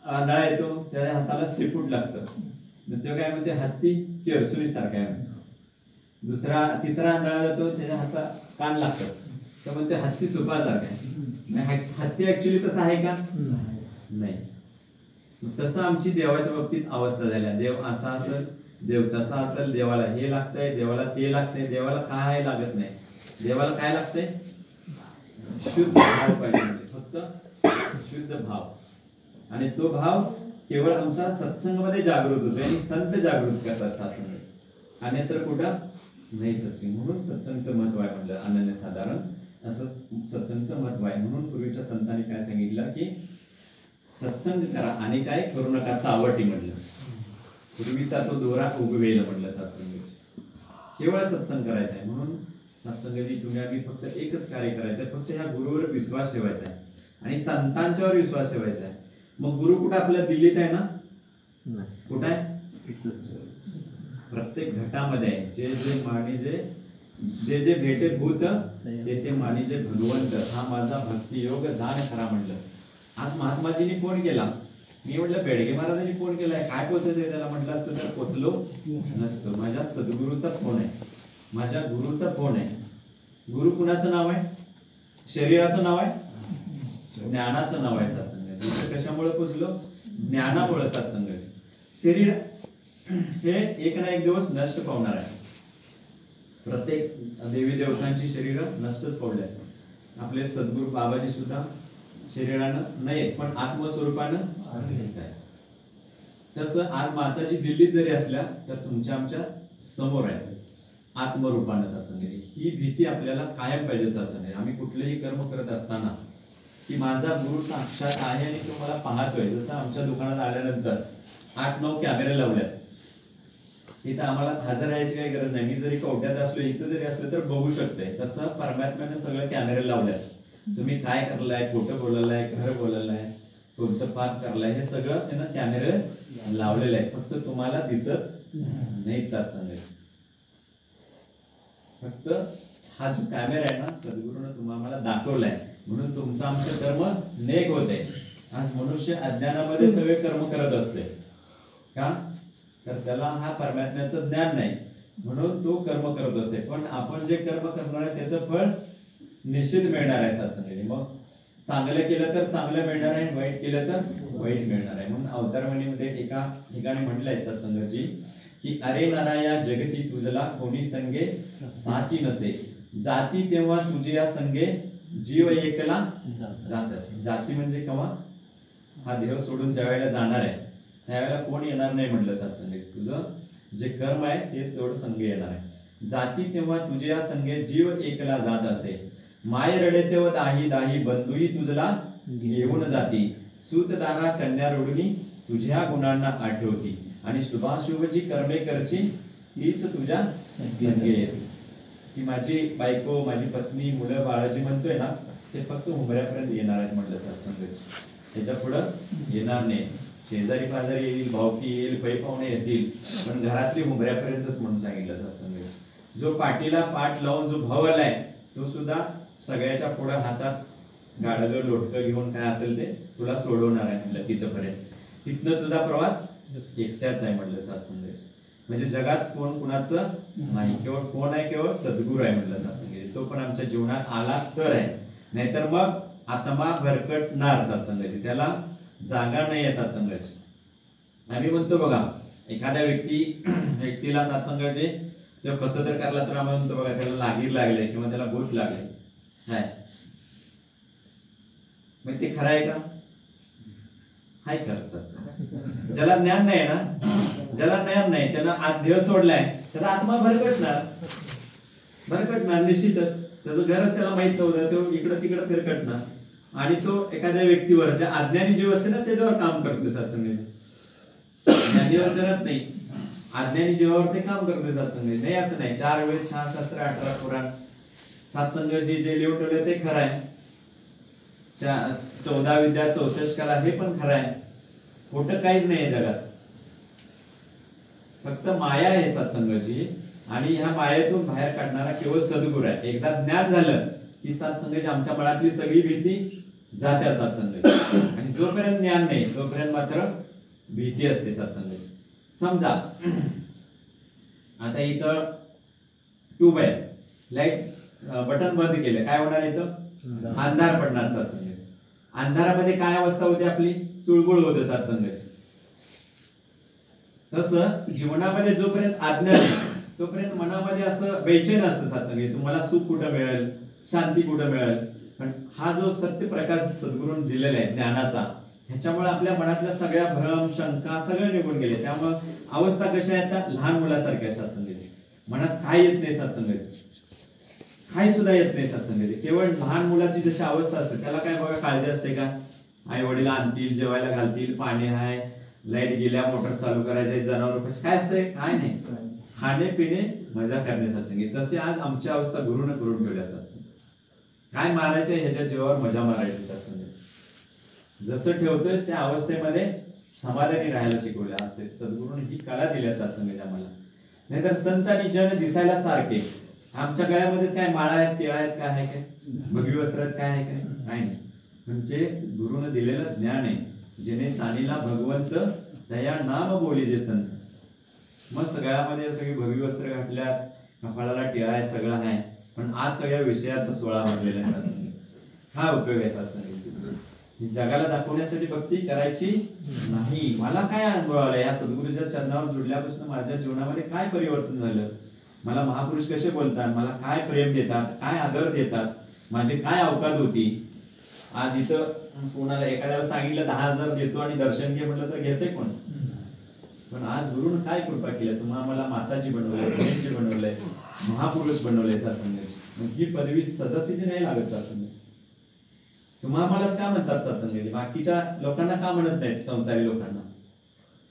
आंधळा येतो, त्याच्या हाताला शेपूट लागतं. तो काय म्हणते? हत्ती केरसुरी सारखा आहे म्हणतो. तिसरा आंधळा जातो, त्याच्या हातात कान लागतं, तर म्हणते हत्ती सुपासारखा आहे. हत्ती ऍक्च्युली तसा आहे का? नाही. तसं आमची देवाच्या बाबतीत अवस्था झाल्या. देव असा असेल, देव तसा असेल, देवाला हे लागतंय, देवाला ते लागतंय, देवाला काय लागत नाही. देवाला काय लागतंय? शुद्ध भाव पाहिजे, फक्त शुद्ध भाव. आणि तो भाव केवळ आमचा सत्संगामध्ये जागृत होतो आणि संत जागृत करतात सत्संग, अन्यत्र कुठं नाही सत्संग. म्हणून सत्संगचं महत्व आहे म्हणलं अनन्यसाधारण असं सत्संगचं महत्व आहे. म्हणून पूर्वीच्या संतांनी काय सांगितलं की सत्संग करा आणि काय करू नका चावटी म्हणलं. पूर्वीचा तो दोरा उगवेल म्हणलं सत्संग. केवळ सत्संग करायचा आहे. म्हणून सत्संगाची तुम्ही आम्ही फक्त एकच कार्य करायचं आहे, फक्त ह्या गुरुवर विश्वास ठेवायचा आहे आणि संतांच्यावर विश्वास ठेवायचा आहे. मग गुरु कुठं आपल्या दिल्लीत आहे ना? कुठं आहे? प्रत्येक घटामध्ये आहे. जे जे माणी जे भेटे भूत ते माणी जे भगवंत. हा माझा भक्ती योग जाण खरा म्हणलं. आज महात्माजींनी फोन केला, मी म्हटलं बेडगे महाराजांनी फोन केलाय, काय पोचते त्याला म्हटलं असतं तर पोचलो नसतो. माझ्या सद्गुरूचा फोन आहे, माझ्या गुरुचा फोन आहे. गुरु कुणाचं नाव आहे? शरीराचं नाव आहे, ज्ञानाचं नाव आहे. सत्संग कशामुळे पोचलो? ज्ञानामुळे सत्संग. शरीर हे एक ना एक दिवस नष्ट पावणार आहे. प्रत्येक देवी देवतांची शरीर नष्टच पावली आहेत. आपले सद्गुरू बाबाजी सुद्धा शरीरानं नाही पण आत्मस्वरूपानं आहे. तसं आज माताजी दिल्लीत जरी असल्या तर तुमच्या आमच्या समोर आहे आत्मरूपानं सत्संग. ही भीती आपल्याला कायम पाहिजे सत्संग. आम्ही कुठलेही कर्म करत असताना की माझा गुरु साक्षात आहे आणि तो मला पाहतोय. जसं आमच्या दुकानात आल्यानंतर 8-9 कॅमेरे लावल्यात, तिथं आम्हाला हजर राहायची काही गरज नाही. मी जरी कवट्यात असलो, इथं जरी असलो तर बघू शकते. तसं परमात्म्याने सगळे कॅमेरे लावल्यात. तुम्ही काय करलाय, खोटं बोललाय, खरं बोललाय, कोणतं पाप करलाय, हे सगळं त्यांना कॅमेरे लावलेले आहेत. फक्त तुम्हाला दिसत नाही सत्संग. फक्त हा जो कॅमेरा आहे ना सद्गुरूनं तुम्हाला दाखवलाय म्हणून तुमचं आमचं कर्म नेक होते. आज मनुष्य अज्ञानामध्ये सगळे कर्म करत असते का? तर त्याला हा परमात्म्याचं ज्ञान नाही म्हणून तो कर्म करत असते. पण आपण जे कर्म करणार आहे त्याचं फळ निश्चित मिळणार आहे सत्संगाने. मग चांगलं केलं तर चांगलं मिळणार आहे, वाईट केलं तर वाईट मिळणार आहे. म्हणून अवतारवाणीमध्ये एका ठिकाणी म्हटलंय सत्संगाची की अरे नाराया जगती तुझला कोणी संगे साची नसे, जाती तेव्हा तुझ्या संगे जीव एकला जात असे. जाती म्हणजे केव्हा? हा देह सोडून ज्या वेळेला जाणार आहे त्यावेळेला कोण येणार नाही म्हटलं सत्संग. तुझं जे कर्म आहे तेच तेवढं संग येणार आहे. जाती तेव्हा तुझ्या संगे जीव एकला जात असे, माय रडे तेव्हा दाही दाही बंधुही तुझला घेऊन जाती, सूतदारा कन्या रोडणी तुझ्या गुणांना आठवती, आणि शुभाशुभची कर्मे करशी हीच तुझ्या संगे येते. की माझी बायको, माझी पत्नी, मुलं बाळ जी म्हणतोय ना ते फक्त उंबऱ्यापर्यंत येणार आहेत म्हटलं सत्संगाची. त्याच्या पुढं येणार नाही. शेजारी पाजारी येईल, भावकी येईल, पै पाहुणे येतील, पण घरातली उंबऱ्यापर्यंतच म्हणून सांगितलं सत्संग. जो पाठीला पाठ लावून जो भाव आलाय तो सुद्धा सगळ्याच्या पुढं हातात गाडलं लोटकं घेऊन काय असेल ते तुला सोडवणार आहे म्हटलं तिथपर्यंत. तिथनं तुझा प्रवास एकट्याच आहे म्हटलं सत्संग. म्हणजे जगात कोण कुणाचं नाही, केवळ कोण आहे? केवळ सद्गुरू आहे म्हटलं सत्संग. तो पण आमच्या जीवनात आला तर आहे, नाहीतर मग आत्मा भरकटणार सत्संगाची. त्याला जागा नाही आहे सत्संगाची. आम्ही म्हणतो बघा, एखाद्या व्यक्तीला सत्संगाचे तो कसं तर करला तर आम्हाला म्हणतो बघा त्याला लागीर लागले किंवा त्याला भूत लागले, हाय मग ते खरं आहे का? हाय खरं सत्संग. ज्याला ज्ञान नाही ना, ज्याला ज्ञान नाही त्यानं आज देह सोडलाय, त्याचा आत्मा भरकटणार निश्चितच. त्याचं घरच त्याला माहित नव्हतं, तो इकडं तिकडं फिरकटणार आणि तो एखाद्या व्यक्तीवर ज्या अज्ञानी जीव असते ना त्याच्यावर काम करतो सत्संग. ज्ञानीवर करत नाही, अज्ञानी जीवावर ते काम करतो सत्संग. नाही असं नाही. 4 वेद 6 शास्त्र 18 पुराण सत्संग जे लिहून ठेवले ते खरं आहे. 14 विद्या 64 कला हे पण खरं आहे. खोटं काहीच नाही जगात. फक्त माया आहे सत्संगाची आणि ह्या मायेतून बाहेर काढणारा केवळ सद्गुरू आहे. एकदा ज्ञान झालं की सत्संगाची आमच्या मनातली सगळी भीती जात्या सत्संगाची. आणि जोपर्यंत ज्ञान नाही तोपर्यंत मात्र भीती असते सत्संगाची. समजा आता इथं ट्यूब आहे, लाईट बटन बंद केलं, काय होणार? इथं अंधार पडणार सत्संग. अंधारामध्ये काय अवस्था होते आपली? चुळबुळ होते सत्संगाची. तसं जीवनामध्ये जोपर्यंत अज्ञान आहे तोपर्यंत मनामध्ये असं बेचैन असतं सत्संग. तुम्हाला सुख कुठं मिळेल, शांती कुठं मिळेल. पण हा जो सत्य प्रकाश सद्गुरूंनी दिलेला आहे ज्ञानाचा, ह्याच्यामुळे आपल्या मनातल्या सगळ्या भ्रम शंका सगळे निघून गेले. त्यामुळे अवस्था कशा आहेत? लहान मुलासारख्या सत्संगाची. मनात काय येत नाही सत्संगाची, काय सुद्धा येत नाही सत्संगाची. केवळ लहान मुलाची जशी अवस्था असते त्याला काय बघा काळजी असते का? आई वडील आणतील, जेवायला घालतील, पाणी आहे, लाईट गेल्या मोटर चालू करायचे, जनावर काय असते? काय नाही. खाणे पिणे मजा करणे सत्संगी. तशी आज आमची अवस्था गुरुनं करून ठेवल्या सत्संग. काय मारायचे ह्याच्या जीवावर मजा मारायची सत्संग. जसं ठेवतोय त्या अवस्थेमध्ये समाधानी राहायला शिकवलं असते सद्गुरूंनी. ही कला दिल्या सत्संगाच्या आम्हाला. नाहीतर संत आणि जन दिसायला सारखे. आमच्या गळ्यामध्ये काय माळा आहेत, तिळा आहेत, काय आहे काय? भगवी वस्त्र आहेत, काय आहे काय? काय नाही. म्हणजे गुरुनं दिलेलं ज्ञान आहे. जेणे चालीला भगवंत दया नाम बोली जे संत. मस्त गळ्यामध्ये सगळी भगवी वस्त्र घातल्यात, कपाळाला टिळा आहे, सगळं आहे. पण आज सगळ्या विषयाचा सोळा भरलेला आहे सत्संग. हा उपयोग आहे सत्संग. जगाला दाखवण्यासाठी भक्ती करायची नाही. मला काय अनुभव आला या सद्गुरूच्या चरणावर जुडल्यापासून माझ्या जीवनामध्ये काय परिवर्तन झालं? मला महापुरुष कसे बोलतात, मला काय प्रेम देतात, काय आदर देतात, माझी काय अवकात होती. आज इथं कोणाला एखाद्याला सांगितलं 10,000 देतो आणि दर्शन घे म्हटलं तर घेते कोण? पण आज गुरुनं काय कृपा केली? तुम्हाला मला माताजी बनवलंय, बहिणीजी बनवलंय, महापुरुष बनवलंय सत्संगाची. मग ही पदवी सहजासहजी नाही लागत सत्संग. तुम्हाला मलाच का म्हणतात सत्संग? बाकीच्या लोकांना का म्हणत नाहीत, संसारी लोकांना?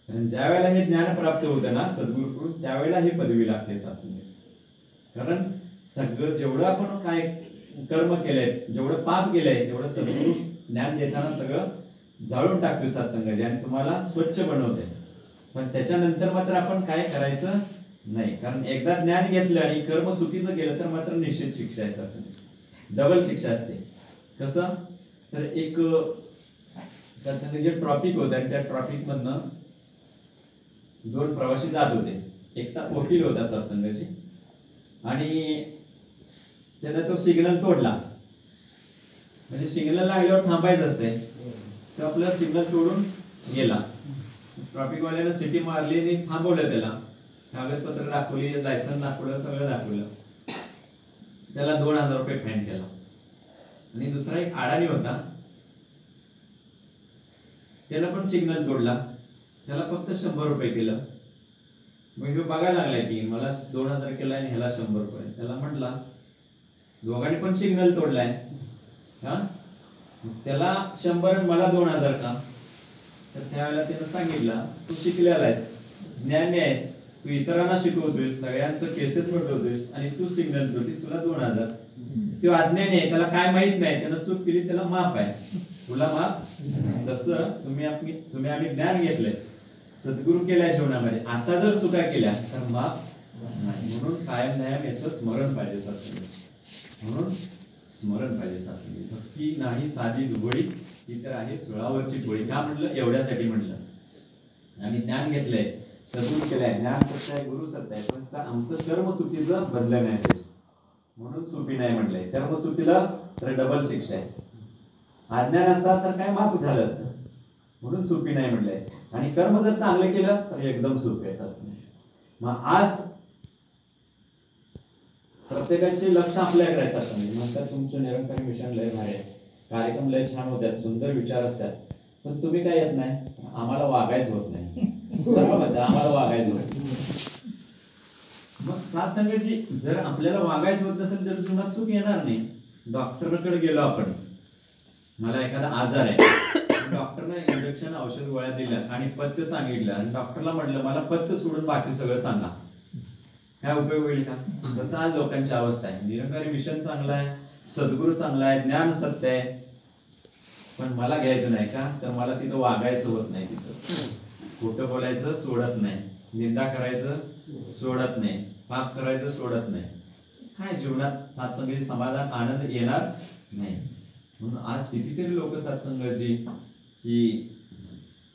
कारण ज्या वेळेला हे ज्ञान प्राप्त होतं ना सद्गुरूकडून त्यावेळेला ही पदवी लागते सत्संग. कारण सगळं जेवढं आपण काय कर्म केलंय, जेवढं पाप केलंय तेवढं सद्गुरू ज्ञान देताना सगळं जाळून टाकतो सत्संगाची आणि तुम्हाला स्वच्छ बनवते. पण त्याच्यानंतर मात्र आपण काय करायचं नाही. कारण एकदा ज्ञान घेतलं आणि कर्म चुकीचं केलं तर मात्र निश्चित शिक्षा आहे सत्संग. डबल शिक्षा असते. कसं? तर एक सत्संग जे ट्रॉफिक होतं आणि त्या ट्रॉफिक मधनं 2 प्रवासी जात होते. एक तर वकील होता सत्संगाची आणि त्याला तो सिग्नल तोडला. म्हणजे सिग्नल लागल्यावर थांबायचं असते, तर आपलं सिग्नल तोडून गेला. ट्रॉफिक वाल्यानं सिटी मारली आणि थांबवलं त्याला. कागदपत्र दाखवली, लायसन दाखवलं, सगळं दाखवलं. त्याला 2,000 रुपये फाईन केला. आणि दुसरा एक अडाणी होता, त्याला पण सिग्नल तोडला, त्याला फक्त 100 रुपये केलं. मग हे बघायला लागलाय की मला 2,000 केलाय आणि ह्याला 100 रुपये. त्याला म्हटला दोघांनी पण सिग्नल तोडलाय, हा त्याला 100 मला 2,000 का? तर त्यावेळेला त्यानं सांगितलं तू शिकलेला आहेस, ज्ञानी आहेस, तू इतरांना शिकवतोयस, सगळ्यांचं केसेस मिटवतोयस आणि तू सिग्नल तोडली, तुला 2,000. तो अज्ञानी आहे, त्याला काय माहित नाही, त्यानं चूक केली, त्याला माफ आहे, तुला माफ. तसं तुम्ही आम्ही ज्ञान घेतलंय, सद्गुरू केलाय जीवनामध्ये, आता जर चुका केल्या तर माफ नाही. म्हणून कायम न्याय याचं स्मरण पाहिजे सत्संग. म्हणून स्मरण पाहिजे सत्संग. भक्ती नाही साधी दुबळी, ती तर आहे सुळावरची पोळी. का म्हटलं? एवढ्यासाठी म्हटलं आम्ही ज्ञान घेतलंय, सद्गुरू केलाय, ज्ञान सत्य आहे, गुरु सत्य आहे, पण आमचं कर्म चुकीचं बदलं नाही पाहिजे म्हणून चुकी नाही म्हटलंय. कर्म चुकीला तर डबल शिक्षा आहे. अज्ञान असतात तर काय माफ झालं असतं, म्हणून सोपी नाही म्हटलंय. आणि कर्म जर चांगलं केलं तर एकदम सोपे आहे सत्संग. मग आज प्रत्येकाचे लक्ष आपल्याकडे आहे सत्संग. नंतर तुमचं निरंकारी मिशन लय भारी आहे, कार्यक्रम लय छान होतात, सुंदर विचार असतात, पण तुम्ही काय येत नाही, आम्हाला वागायच होत नाही. सर्व म्हणतात आम्हाला वागायच होत नाही. मग सत्संगाची जर आपल्याला वागायचं होत नसेल तर तुम्हाला चूक येणार नाही. डॉक्टरकडे गेलो आपण, मला एखादा आजार आहे, डॉक्टरने इंजेक्शन औषध गोळ्या दिल्या आणि पथ्य सांगितलं आणि डॉक्टरला म्हटलं मला पथ्य सोडून बाकी सगळं सांगा, काय उपयोग होईल का? तसं आज लोकांची अवस्था आहे. निरंकारी मिशन चांगलं आहे, सद्गुरू चांगला आहे, ज्ञान सत्य आहे, पण मला घ्यायचं नाही का, तर मला तिथं वागायचं होत नाही. तिथं खोटं बोलायचं सोडत नाही, निंदा करायचं सोडत नाही, पाप करायचं सोडत नाही. काय जीवनात सत्संगाची समाधान आनंद येणार नाही. म्हणून आज कितीतरी लोक सत्संगाची की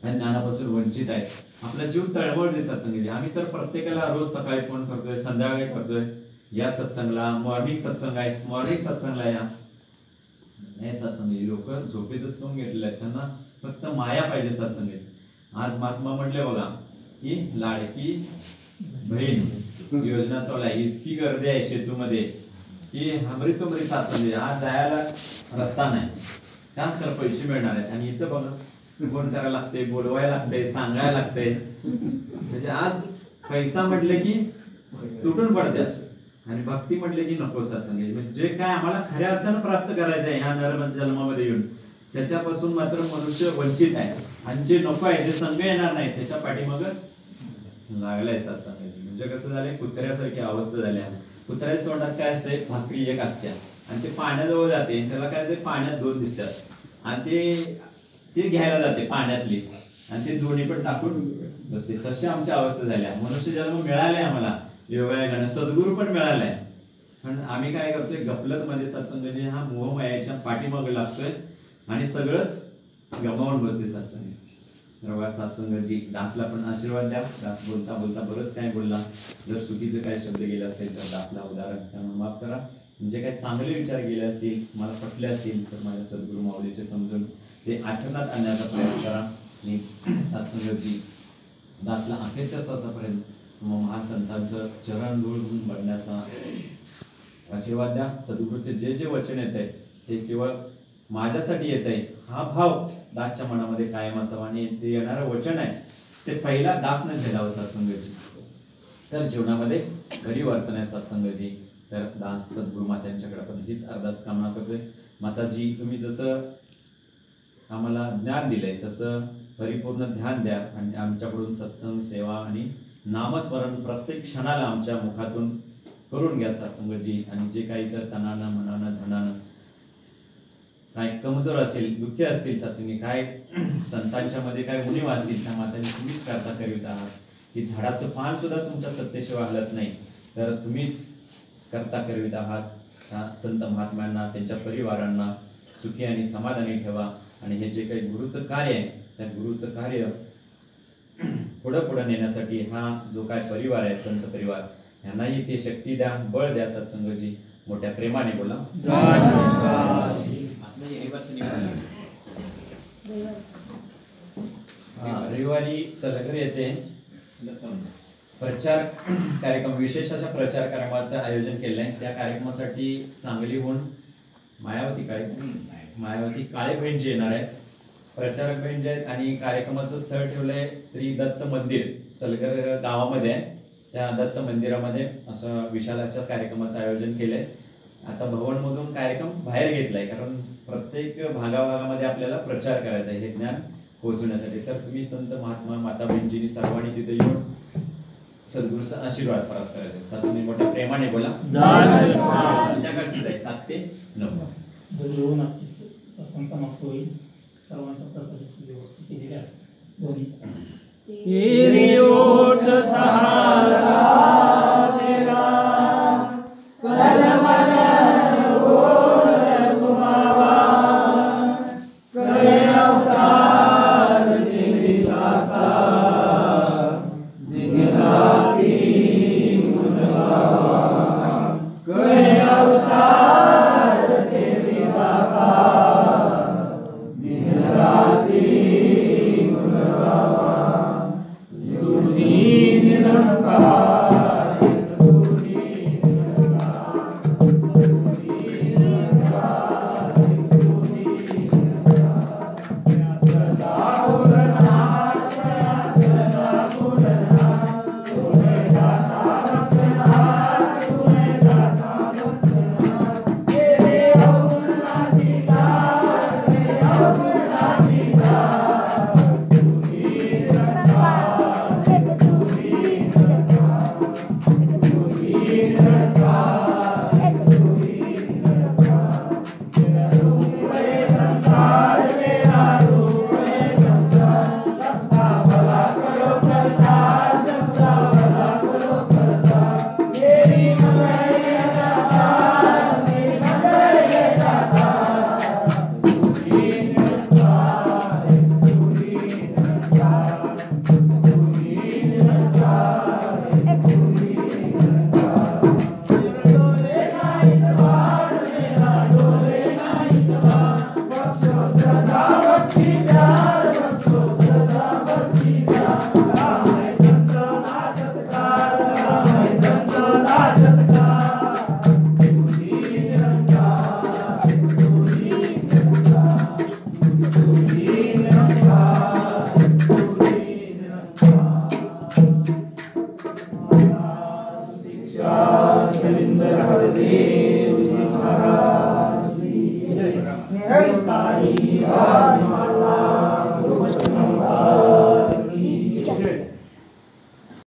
ज्ञानापासून वंचित आहेत. आपला जीव तळमळते सत्संगाची. आम्ही तर प्रत्येकाला रोज सकाळी फोन करतोय, संध्याकाळी करतोय, या सत्संगला, मॉर्निंग सत्संग आहे, मॉर्निंग सत्संगला या. नाही सत्संगी लोक झोपेतच सोडून घेतलेले आहेत, त्यांना फक्त माया पाहिजे सत्संगीत. आज महात्मा म्हटले बघा की लाडकी बहीण योजना चालू आहे, इतकी गर्दी आहे शेतूमध्ये की हमरी तुमरी सत्संग. आज जायला रस्ता नाही, त्याच तर पैसे मिळणार आहेत. आणि इथं बघा फोन करायला लागते, बोलवायला लागते, सांगायला लागते. म्हणजे आज पैसा म्हटले की तुटून पडतात आणि भक्ती म्हटले की नको सत्संग. म्हणजे जे काय आम्हाला खऱ्या अर्थानं प्राप्त करायचं आहे ह्या नर जन्मामध्ये येऊन, त्याच्यापासून मात्र मनुष्य वंचित आहे. आणि जे नको आहे, जे संघ येणार नाही, त्याच्या पाठीमाग लागलाय सत्संग. म्हणजे कसं झालंय, कुत्र्यासारखी अवस्था झाली आहे. कुत्र्याच्या तोंडात काय असते, भाकरी एक असते आणि ते पाण्याजवळ जाते, त्याला काय असते, पाण्यात दोन दिसतात आणि ते घ्यायला जाते पाण्यातली आणि ते दोन्ही पण टाकून बसते. तशी आमची अवस्था झाल्या. मनुष्य जन्म मिळालाय आम्हाला योगायोगाने, सद्गुरू पण मिळालाय, पण आम्ही काय करतोय, गफलत मध्ये सत्संगाची हा मोहमायाच्या पाठीमागे लागतोय आणि सगळंच गमावून बसते सत्संग. सत्संगाची दासला पण आशीर्वाद द्या. दास बोलता बोलता बरंच काय बोलला, जर चुकीचं काय शब्द गेले असेल तर दासला उदाहरण त्यामुळे माफ करा. म्हणजे काय चांगले विचार गेले असतील, मला पटले असतील तर माझ्या सद्गुरू माऊलीचे समजून ते आचरणात आणण्याचा प्रयत्न करा. आणि सत्संगाची दासला अखेरच्या श्वासापर्यंत महासंतांचं चरण धूळ बनण्याचा आशीर्वाद द्या. सद्गुरूचे जे जे वचन येत आहे ते केवळ माझ्यासाठी येत आहे हा भाव दासच्या मनामध्ये कायम असावा. आणि ते येणारं वचन आहे ते पहिला दासनं झेलावं सत्संगाची, तर जीवनामध्ये खरी वर्तन आहे सत्संगाची. तर दास सद्गुरू मात्यांच्याकडे पण हीच अरदास कामना करतोय. माताजी तुम्ही जसं आम्हाला ज्ञान दिलंय तसं परिपूर्ण ध्यान द्या आणि आमच्याकडून सत्संग सेवा आणि नामस्मरण प्रत्येक क्षणाला आमच्या मुखातून करून घ्या सत्संगाची. आणि जे काही तर तनानं मनानं धनानं काय कमजोर असेल, दुःखी असतील सत्संगी, काय संतांच्या मध्ये काय उणीव असतील, त्या मातांनी तुम्हीच करता करीत आहात. की झाडाचं पान सुद्धा तुमच्या सत्तेशिवाय हलत नाही, तर तुम्हीच करता करीत आहात. संत महात्म्यांना त्यांच्या परिवारांना सुखी आणि समाधानी ठेवा. आणि हे जे काही गुरुचं कार्य आहे त्या गुरुचं कार्य पुढं पुढं नेण्यासाठी हा जो काय परिवार आहे संत परिवार, यांनाही ते शक्ती द्या, बळ द्या. सत्संगाची मोठ्या प्रेमाने बोला. रविवारी सलगर येथे प्रचार कार्यक्रम, विशेष अशा प्रचार कार्यक्रमाचं आयोजन केलंय. त्या कार्यक्रमासाठी सांगलीहून मायावती काळे बहीण जी येणार आहेत, प्रचारक बहीण जे आहेत. आणि कार्यक्रमाचं स्थळ ठेवलंय श्री दत्त मंदिर सलगर गावामध्ये आहे. त्या दत्त मंदिरामध्ये असं विशाल अशा कार्यक्रमाचं आयोजन केलंय. आता भवनमधून कार्यक्रम बाहेर घेतलाय, कारण प्रत्येक भागाभागामध्ये आपल्याला प्रचार करायचा आहे हे ज्ञान पोहोचवण्यासाठी. तर तुम्ही संत महात्मा माता बहिणजींनी सर्वांनी तिथे येऊन सद्गुरूचा आशीर्वाद प्राप्त करायचा. तुम्ही मोठ्या प्रेमाने बोला. संध्याकाळची जाईल 7 ते 9. राती सिलिंडर हरदे